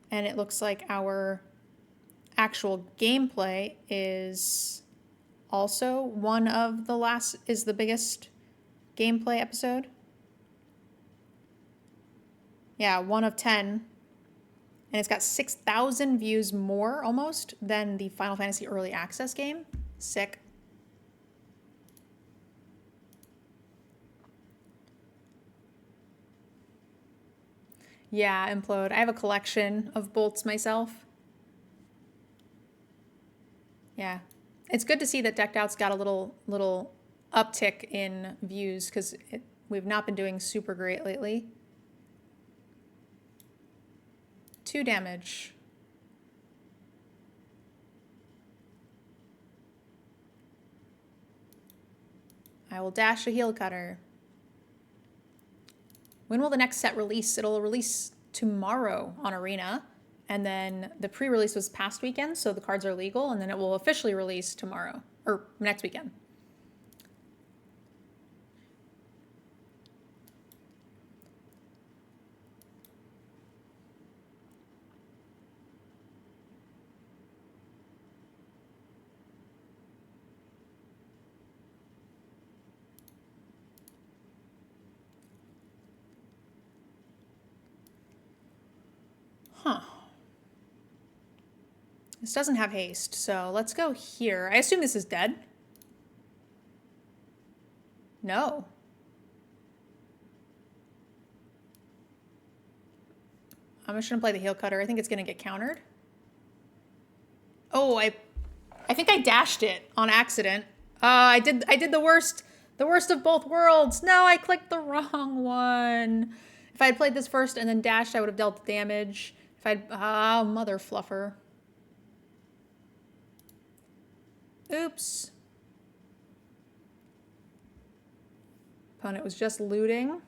And it looks like our actual gameplay is also one of the last, is the biggest gameplay episode. Yeah, 1 of 10. And it's got 6,000 views more almost than the Final Fantasy Early Access game. Sick. Yeah, Implode. I have a collection of bolts myself. Yeah. It's good to see that Decked Out's got a little uptick in views, because we've not been doing super great lately. 2 damage. I will dash a heel cutter. When will the next set release? It'll release tomorrow on Arena. And then the pre-release was past weekend, so the cards are legal. And then it will officially release tomorrow, or next weekend. Huh. This doesn't have haste, so let's go here. I assume this is dead. No. I'm just gonna play the heel cutter. I think it's gonna get countered. Oh, I think I dashed it on accident. I did the worst of both worlds. No, I clicked the wrong one. If I had played this first and then dashed, I would have dealt damage. If I'd, mother fluffer. Oops. Opponent was just looting.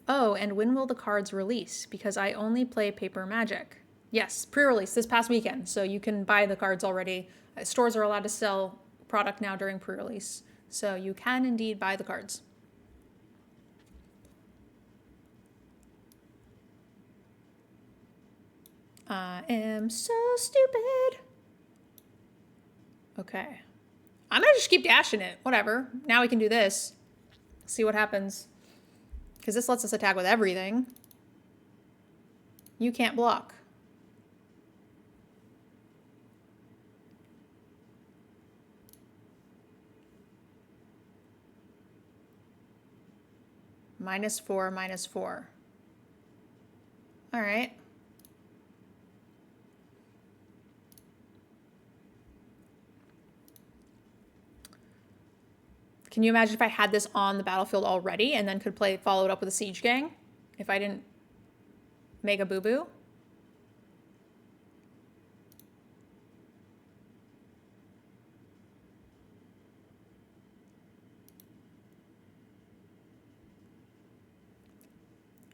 Oh, and when will the cards release? Because I only play Paper Magic. Yes, pre-release this past weekend, so you can buy the cards already. Stores are allowed to sell product now during pre-release, so you can indeed buy the cards. I am so stupid. Okay. I'm gonna just keep dashing it. Whatever. Now we can do this. See what happens. Because this lets us attack with everything. You can't block. -4, -4. All right. Can you imagine if I had this on the battlefield already and then could follow it up with a siege gang? If I didn't make a boo-boo?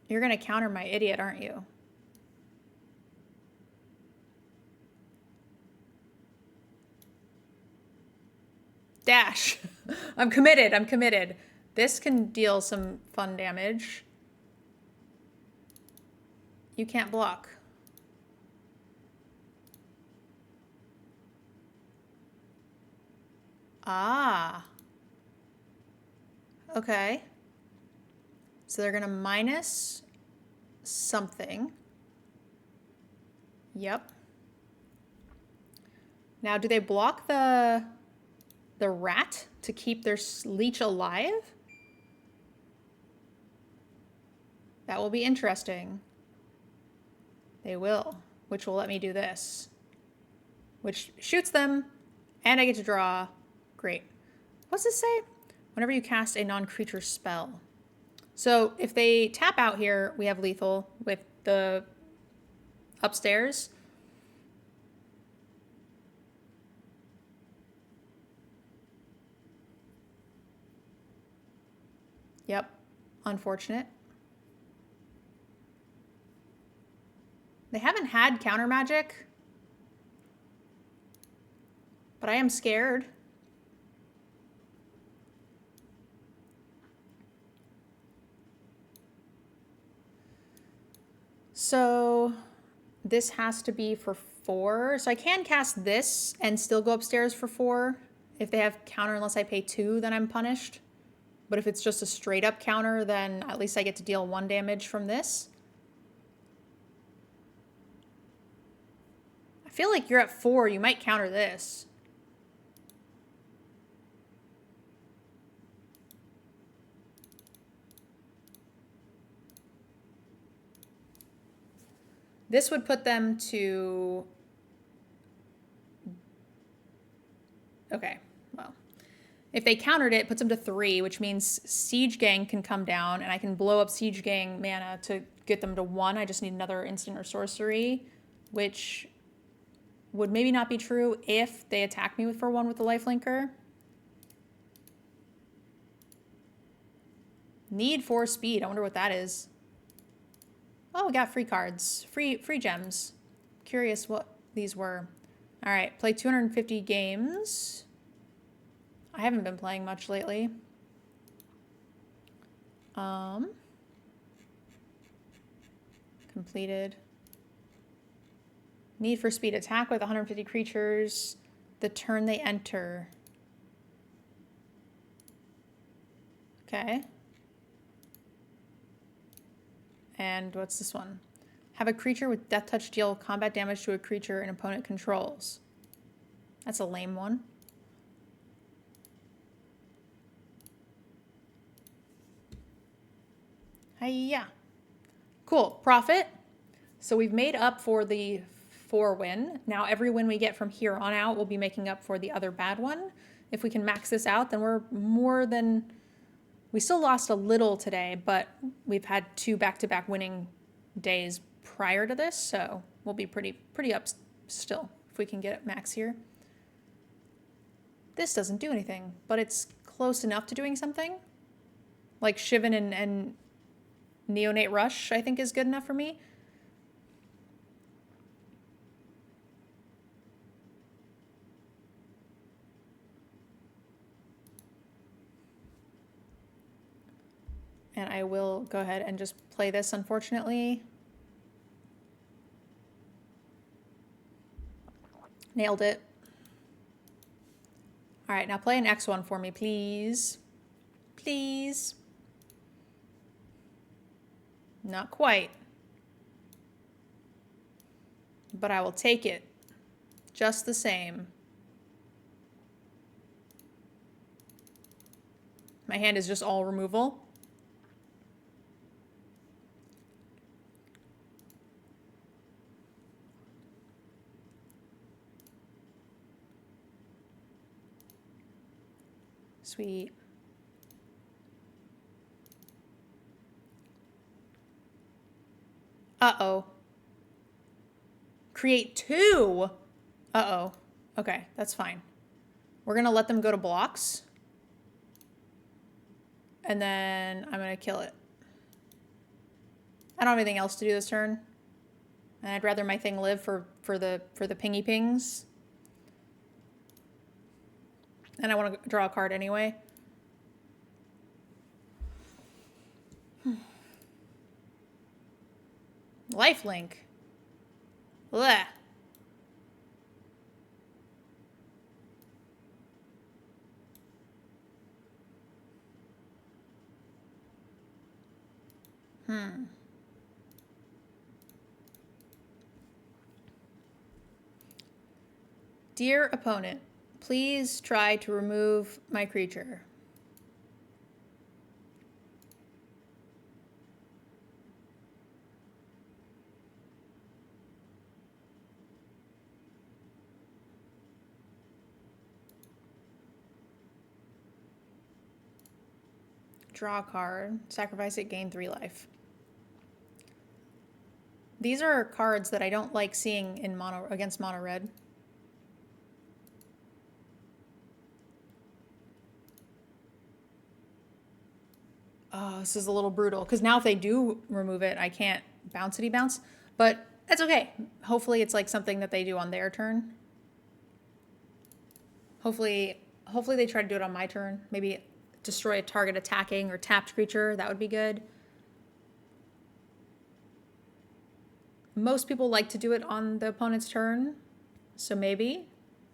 You're gonna counter my idiot, aren't you? Dash. I'm committed. I'm committed. This can deal some fun damage. You can't block. Ah. Okay. So they're gonna minus something. Yep. Now, do they block the rat to keep their leech alive? That will be interesting. They will, which will let me do this. Which shoots them, and I get to draw. Great. What's this say? Whenever you cast a non-creature spell. So if they tap out here, we have lethal with the upstairs. Yep. Unfortunate. They haven't had counter magic, but I am scared. So this has to be for 4. So I can cast this and still go upstairs for 4. If they have counter unless I pay 2, then I'm punished. But if it's just a straight up counter, then at least I get to deal 1 damage from this. I feel like you're at 4. You might counter this. This would put them to... Okay, well. If they countered it, it puts them to 3, which means Siege Gang can come down, and I can blow up Siege Gang mana to get them to 1. I just need another instant or sorcery, which would maybe not be true if they attack me for 1 with the lifelinker. Need 4 speed. I wonder what that is. Oh, we got free cards. Free gems. Curious what these were. All right, play 250 games. I haven't been playing much lately. Completed. Need for speed. Attack with 150 creatures the turn they enter. Okay. And what's this one? Have a creature with death touch deal combat damage to a creature an opponent controls. That's a lame one. Hiya. Cool. Profit. So we've made up for the 4 win. Now every win we get from here on out will be making up for the other bad one. If we can max this out, then we're more than... We still lost a little today, but we've had 2 back-to-back winning days prior to this, so we'll be pretty up still if we can get it max here. This doesn't do anything, but it's close enough to doing something. Like Shivan and Neonate Rush, I think, is good enough for me. And I will go ahead and just play this, unfortunately. Nailed it. All right, now play an X1 for me, please. Please. Not quite. But I will take it just the same. My hand is just all removal. Sweet. Uh-oh. Create 2. Uh-oh. Okay, that's fine. We're going to let them go to blocks. And then I'm going to kill it. I don't have anything else to do this turn. And I'd rather my thing live for the pingy pings. And I want to draw a card anyway. Lifelink. Blech. Dear opponent, please try to remove my creature. Draw a card, sacrifice it, gain 3 life. These are cards that I don't like seeing in mono against mono red. Oh, this is a little brutal. Because now if they do remove it, I can't bounce-ity bounce. But that's okay. Hopefully it's like something that they do on their turn. Hopefully they try to do it on my turn. Maybe destroy a target attacking or tapped creature. That would be good. Most people like to do it on the opponent's turn. So maybe.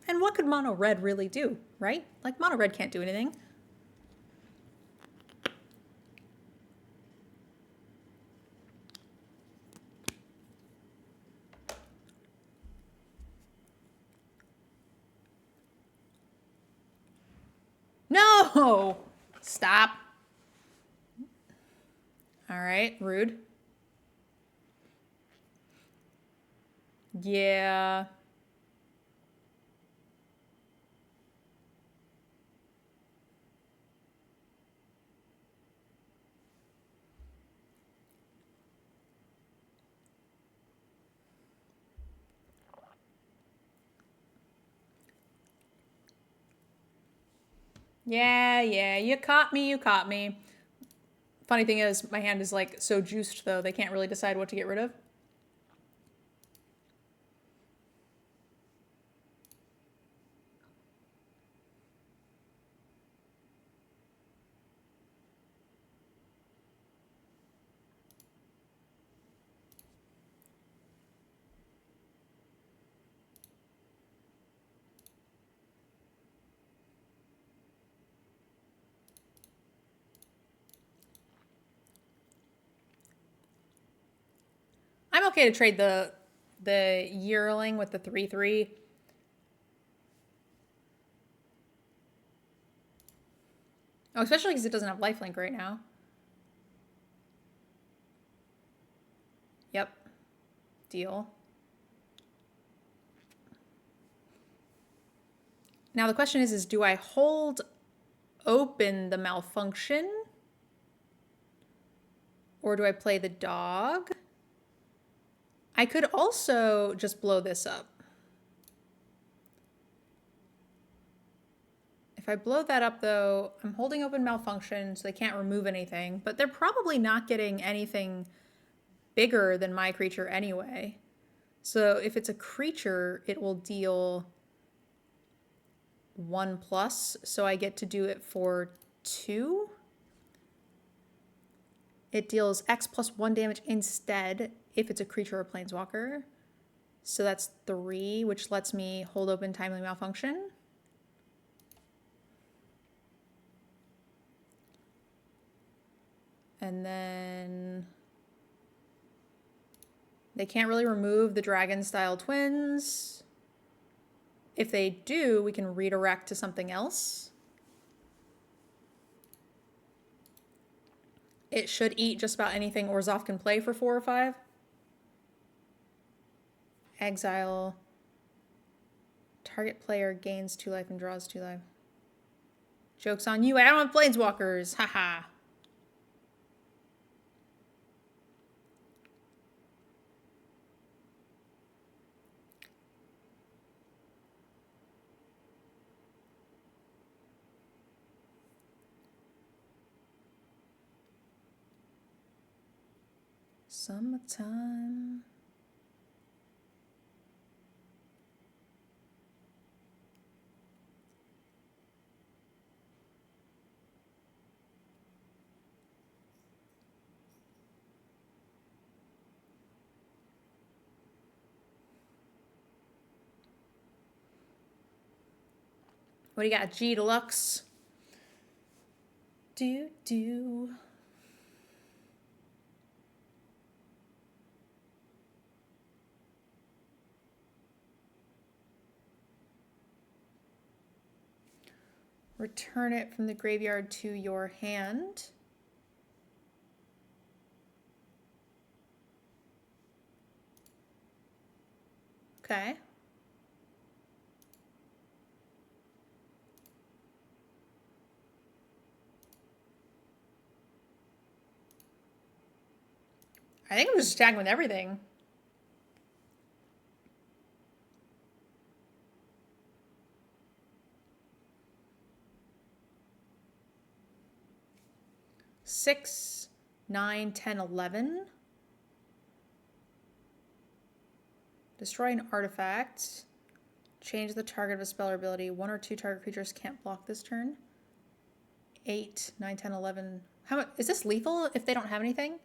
And what could mono red really do, right? Like mono red can't do anything. No! Stop. All right, rude. Yeah. Yeah, you caught me. Funny thing is, my hand is like so juiced though, they can't really decide what to get rid of. I'm okay to trade the yearling with the 3/3. Oh, especially because it doesn't have lifelink right now. deal. Now the question is do I hold open the malfunction? Or do I play the dog? I could also just blow this up. If I blow that up though, I'm holding open malfunction, so they can't remove anything, but they're probably not getting anything bigger than my creature anyway. So if it's a creature, it will deal 1+, so I get to do it for 2. It deals X plus 1 damage instead if it's a creature or planeswalker. So that's 3, which lets me hold open timely malfunction. And then they can't really remove the dragon-style twins. If they do, we can redirect to something else. It should eat just about anything Orzhov can play for 4 or 5. Exile. Target player gains 2 life and draws 2 life. Joke's on you, I don't have planeswalkers. Haha. Summertime. What do you got? G Deluxe. Do. Return it from the graveyard to your hand. Okay. I think I'm just attacking with everything. Six, 9, 10, 11. Destroy an artifact. Change the target of a spell or ability. 1 or 2 target creatures can't block this turn. 8, 9, 10, 11. How much is this lethal if they don't have anything?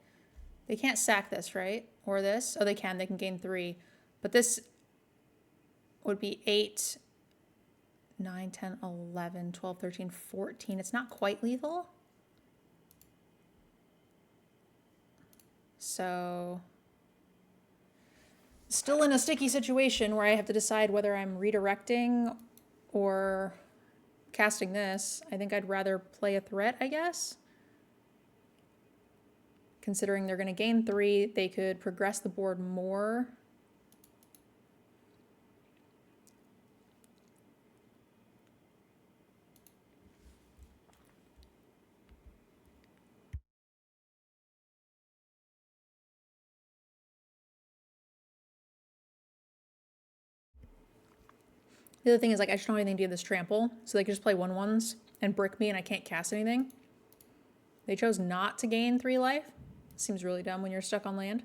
They can't sack this, right? Or this? Oh, they can. They can gain 3. But this would be 8, 9, 10, 11, 12, 13, 14. It's not quite lethal. So still in a sticky situation where I have to decide whether I'm redirecting or casting this. I think I'd rather play a threat, I guess. Considering they're going to gain 3, they could progress the board more. The other thing is, like, I just don't have anything to do this trample, so they could just play 1/1s and brick me and I can't cast anything. They chose not to gain 3 life. Seems really dumb when you're stuck on land.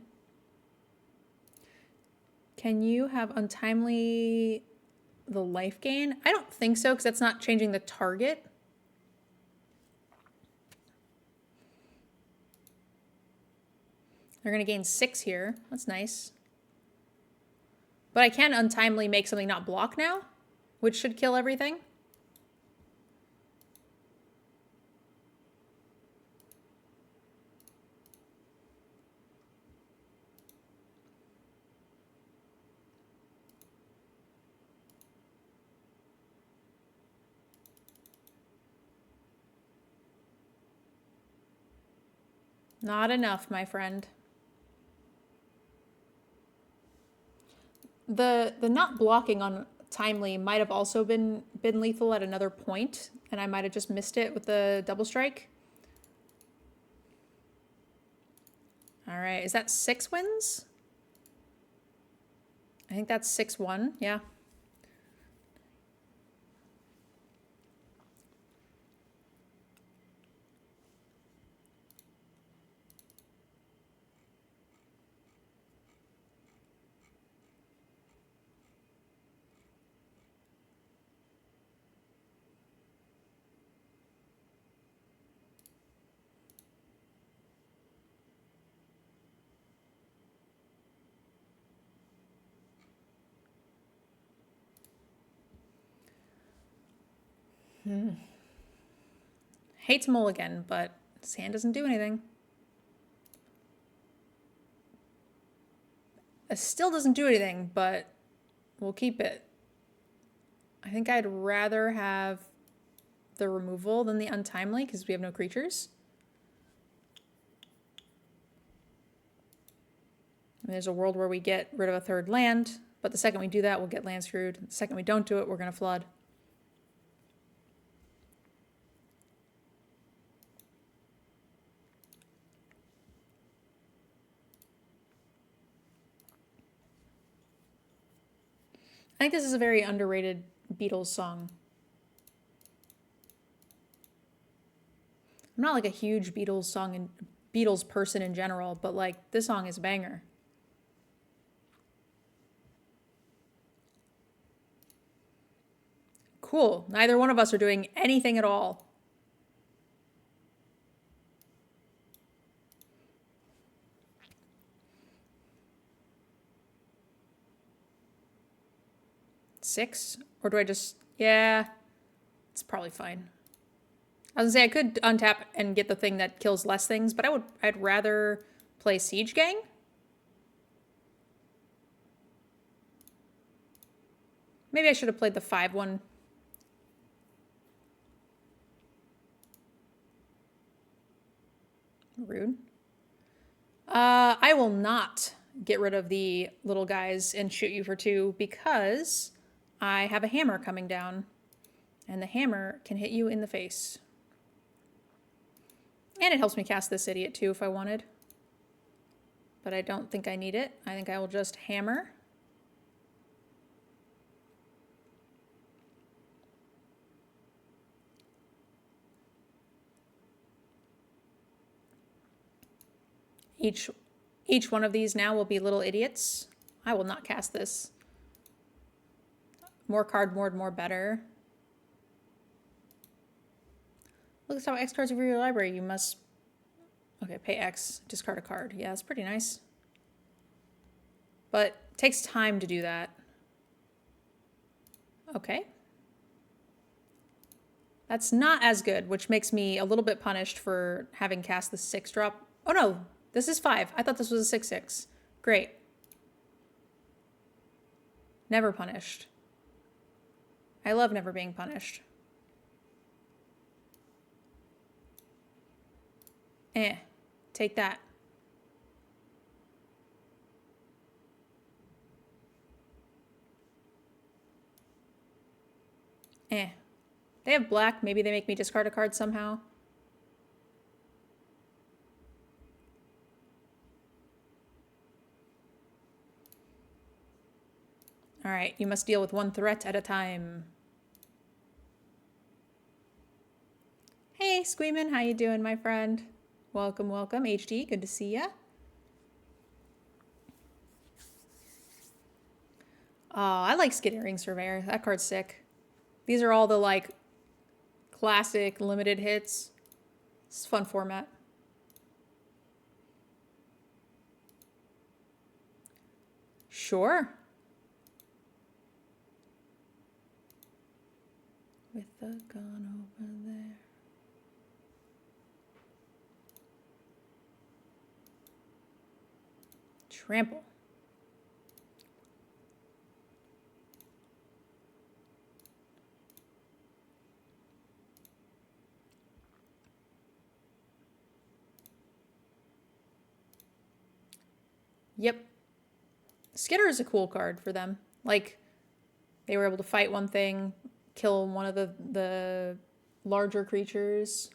Can you have untimely the life gain? I don't think so, because that's not changing the target. They're going to gain 6 here. That's nice. But I can untimely make something not block now, which should kill everything. Not enough, my friend. The not blocking on timely might have also been lethal at another point, and I might have just missed it with the double strike. All right, is that 6 wins? I think that's 6-1, yeah. Hate to mulligan, but sand doesn't do anything. It still doesn't do anything, but we'll keep it. I think I'd rather have the removal than the untimely because we have no creatures. And there's a world where we get rid of a third land, but the second we do that, we'll get land screwed. The second we don't do it, we're going to flood. I think this is a very underrated Beatles song. I'm not like a huge Beatles song and Beatles person in general, but like this song is a banger. Cool. Neither one of us are doing anything at all. Six? Or do I just... Yeah, it's probably fine. I was gonna say I could untap and get the thing that kills less things, but I'd rather play Siege Gang. Maybe I should have played the 5-1. Rude. I will not get rid of the little guys and shoot you for 2 because I have a hammer coming down. And the hammer can hit you in the face. And it helps me cast this idiot too if I wanted. But I don't think I need it. I think I will just hammer. Each one of these now will be little idiots. I will not cast this. More cardboard, more better. Look at how X cards over your library. You must... Okay, pay X, discard a card. Yeah, that's pretty nice. But it takes time to do that. Okay. That's not as good, which makes me a little bit punished for having cast the 6-drop. Oh no, this is 5. I thought this was a 6-6. Great. Never punished. I love never being punished. Take that. They have black. Maybe they make me discard a card somehow. All right, you must deal with one threat at a time. Hey, Squeeman, how you doing, my friend? Welcome, welcome. HD, good to see ya. Oh, I like Skittering Surveyor. That card's sick. These are all the, like, classic limited hits. It's a fun format. Sure. With the gun over there. Trample. Yep. Skitter is a cool card for them. Like, they were able to fight one thing, kill one of the larger creatures.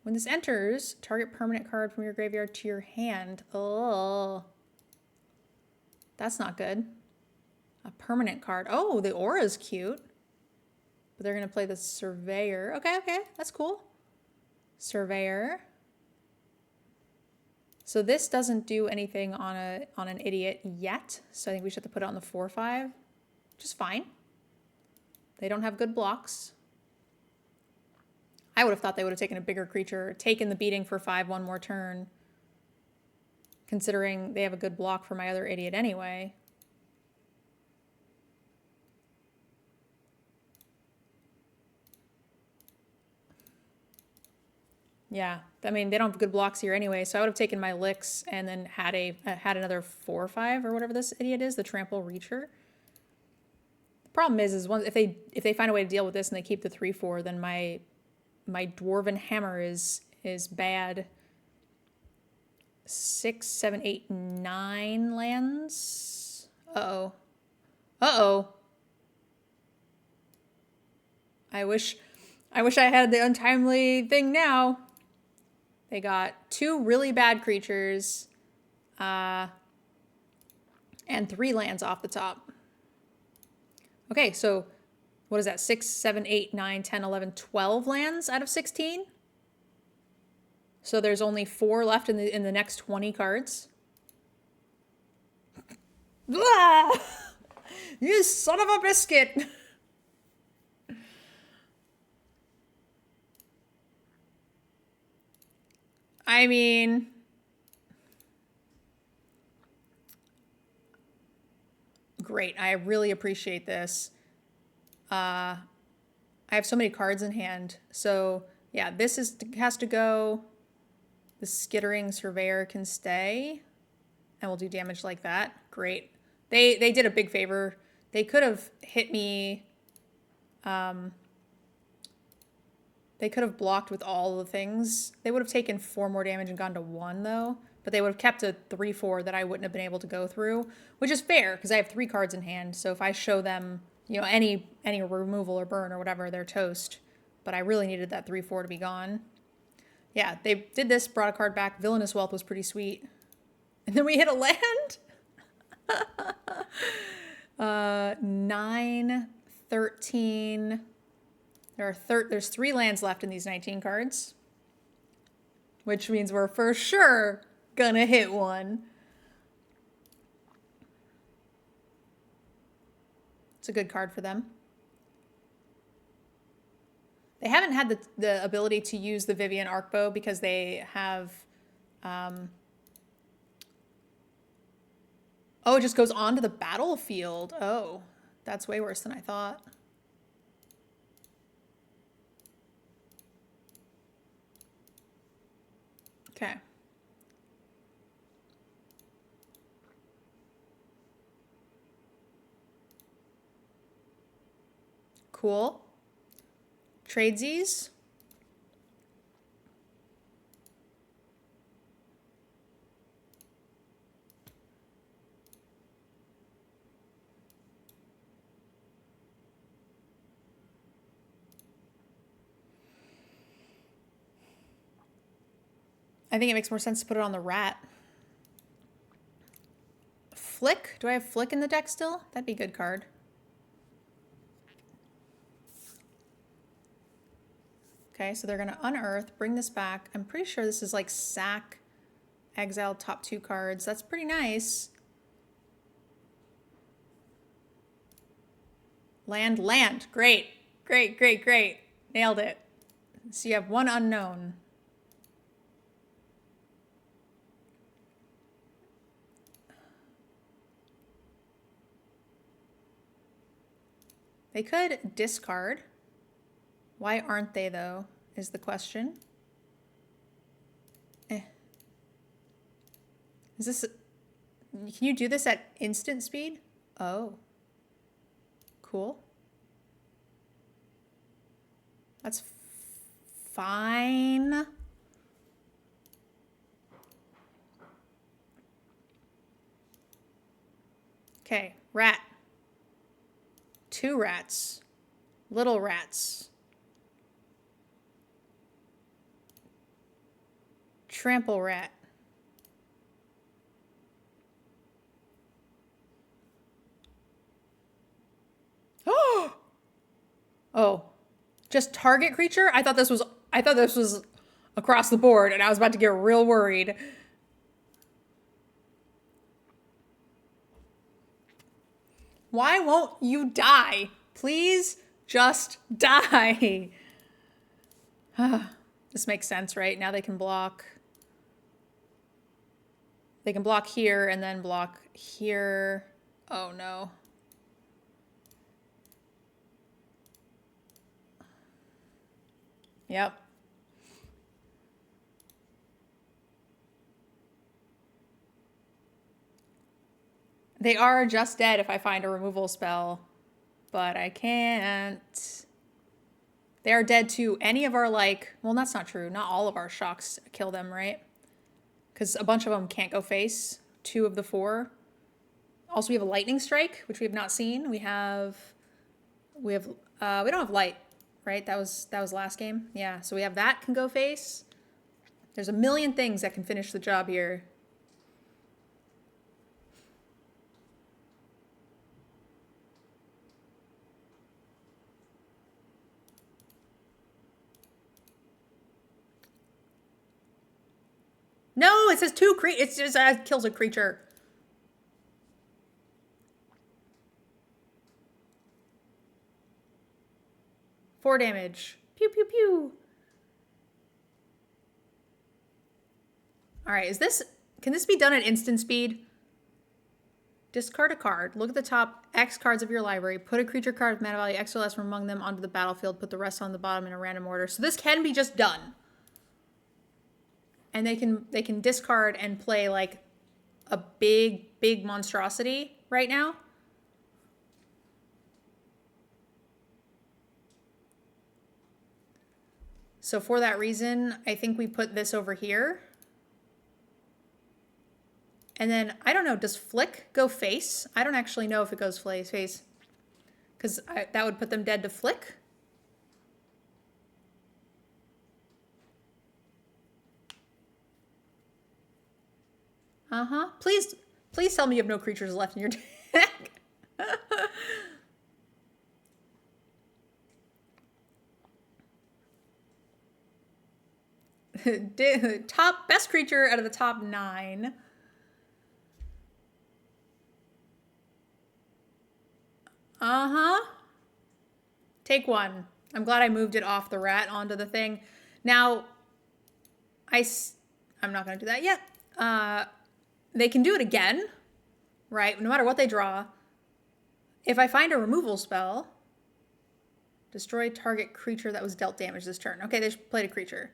When this enters, target permanent card from your graveyard to your hand. Oh, that's not good. A permanent card. Oh, the aura's cute. But they're going to play the Surveyor. Okay, that's cool. Surveyor. So this doesn't do anything on an idiot yet. So I think we should have to put it on the 4/5. Which is fine. They don't have good blocks. I would have thought they would have taken a bigger creature, taken the beating for 5 one more turn. Considering they have a good block for my other idiot anyway. Yeah, I mean, they don't have good blocks here anyway, so I would have taken my licks and then had another 4/5 or whatever this idiot is, the Trample Reacher. The problem is if they find a way to deal with this and they keep the 3/4, then my Dwarven Hammer is bad. 6, 7, 8, 9 lands. Uh-oh. Uh-oh. I wish I had the untimely thing now. They got 2 really bad creatures, and 3 lands off the top. Okay, so what is that? 6, 7, 8, 9, 10, 11, 12 lands out of 16? So there's only 4 left in the next 20 cards. You son of a biscuit! I mean, great. I really appreciate this. I have so many cards in hand. So yeah, this has to go. The Skittering Surveyor can stay, and we'll do damage like that. Great. They did a big favor. They could have hit me. They could have blocked with all the things. They would have taken 4 more damage and gone to 1 though. But they would have kept a 3/4 that I wouldn't have been able to go through, which is fair because I have 3 cards in hand. So if I show them, you know, any removal or burn or whatever, they're toast. But I really needed that 3/4 to be gone. Yeah, they did this, brought a card back. Villainous Wealth was pretty sweet. And then we hit a land. 9, 13. There's 3 lands left in these 19 cards, which means we're for sure gonna hit one. It's a good card for them. They haven't had the ability to use the Vivian Arcbow because they have... oh, it just goes onto the battlefield. Oh, that's way worse than I thought. Okay. Cool. Tradesies. I think it makes more sense to put it on the rat. Flick? Do I have Flick in the deck still? That'd be a good card. Okay, so they're going to unearth, bring this back. I'm pretty sure this is like sack, exile, top 2 cards. That's pretty nice. Land. Great. Nailed it. So you have 1 unknown. They could discard. Why aren't they, though, is the question. Is this... Can you do this at instant speed? Oh. Cool. That's fine. Okay, rat. 2 rats. Little rats. Trample rat. Oh, just target creature? I thought this was across the board and I was about to get real worried. Why won't you die? Please just die. This makes sense, right? Now they can block. They can block here and then block here. Oh no. Yep. They are just dead if I find a removal spell, but I can't. They are dead to any of our, like, well, that's not true. Not all of our shocks kill them, right? Because a bunch of them can't go face. 2 of the 4. Also, we have a lightning strike, which we have not seen. We don't have light, right? That was last game. Yeah, so we have that can go face. There's a million things that can finish the job here. No, it says 2 it just kills a creature. Four damage. Pew, pew, pew. All right, can this be done at instant speed? Discard a card. Look at the top X cards of your library. Put a creature card with mana value X or less from among them onto the battlefield. Put the rest on the bottom in a random order. So this can be just done. And they can discard and play like a big monstrosity right now. So for that reason, I think we put this over here. And then, I don't know, does Flick go face? I don't actually know if it goes face. Because that would put them dead to Flick. Uh-huh. Please tell me you have no creatures left in your deck. Best creature out of the top 9. Uh-huh. Take 1. I'm glad I moved it off the rat onto the thing. Now, I'm not going to do that yet. They can do it again, right? No matter what they draw. If I find a removal spell, destroy target creature that was dealt damage this turn. Okay, they just played a creature.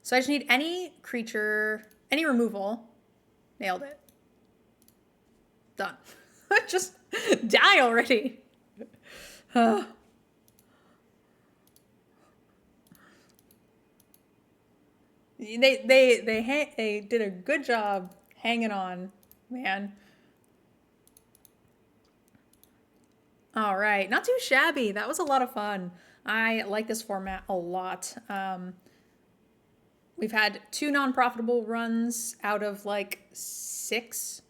So I just need any creature, any removal. Nailed it. Done. Just die already. They did a good job hanging on, man. All right, not too shabby. That was a lot of fun. I like this format a lot. We've had 2 non-profitable runs out of like 6,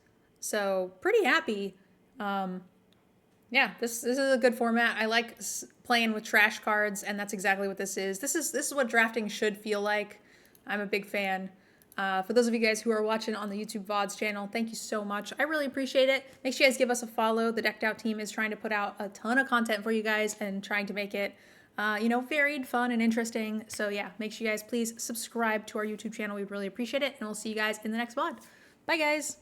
so pretty happy. Yeah, this is a good format. I like playing with trash cards, and that's exactly what this is. This is what drafting should feel like. I'm a big fan. For those of you guys who are watching on the YouTube Vods channel, thank you so much. I really appreciate it. Make sure you guys give us a follow. The Decked Out team is trying to put out a ton of content for you guys and trying to make it, varied, fun, and interesting. So yeah, make sure you guys please subscribe to our YouTube channel. We'd really appreciate it, and we'll see you guys in the next VOD. Bye, guys.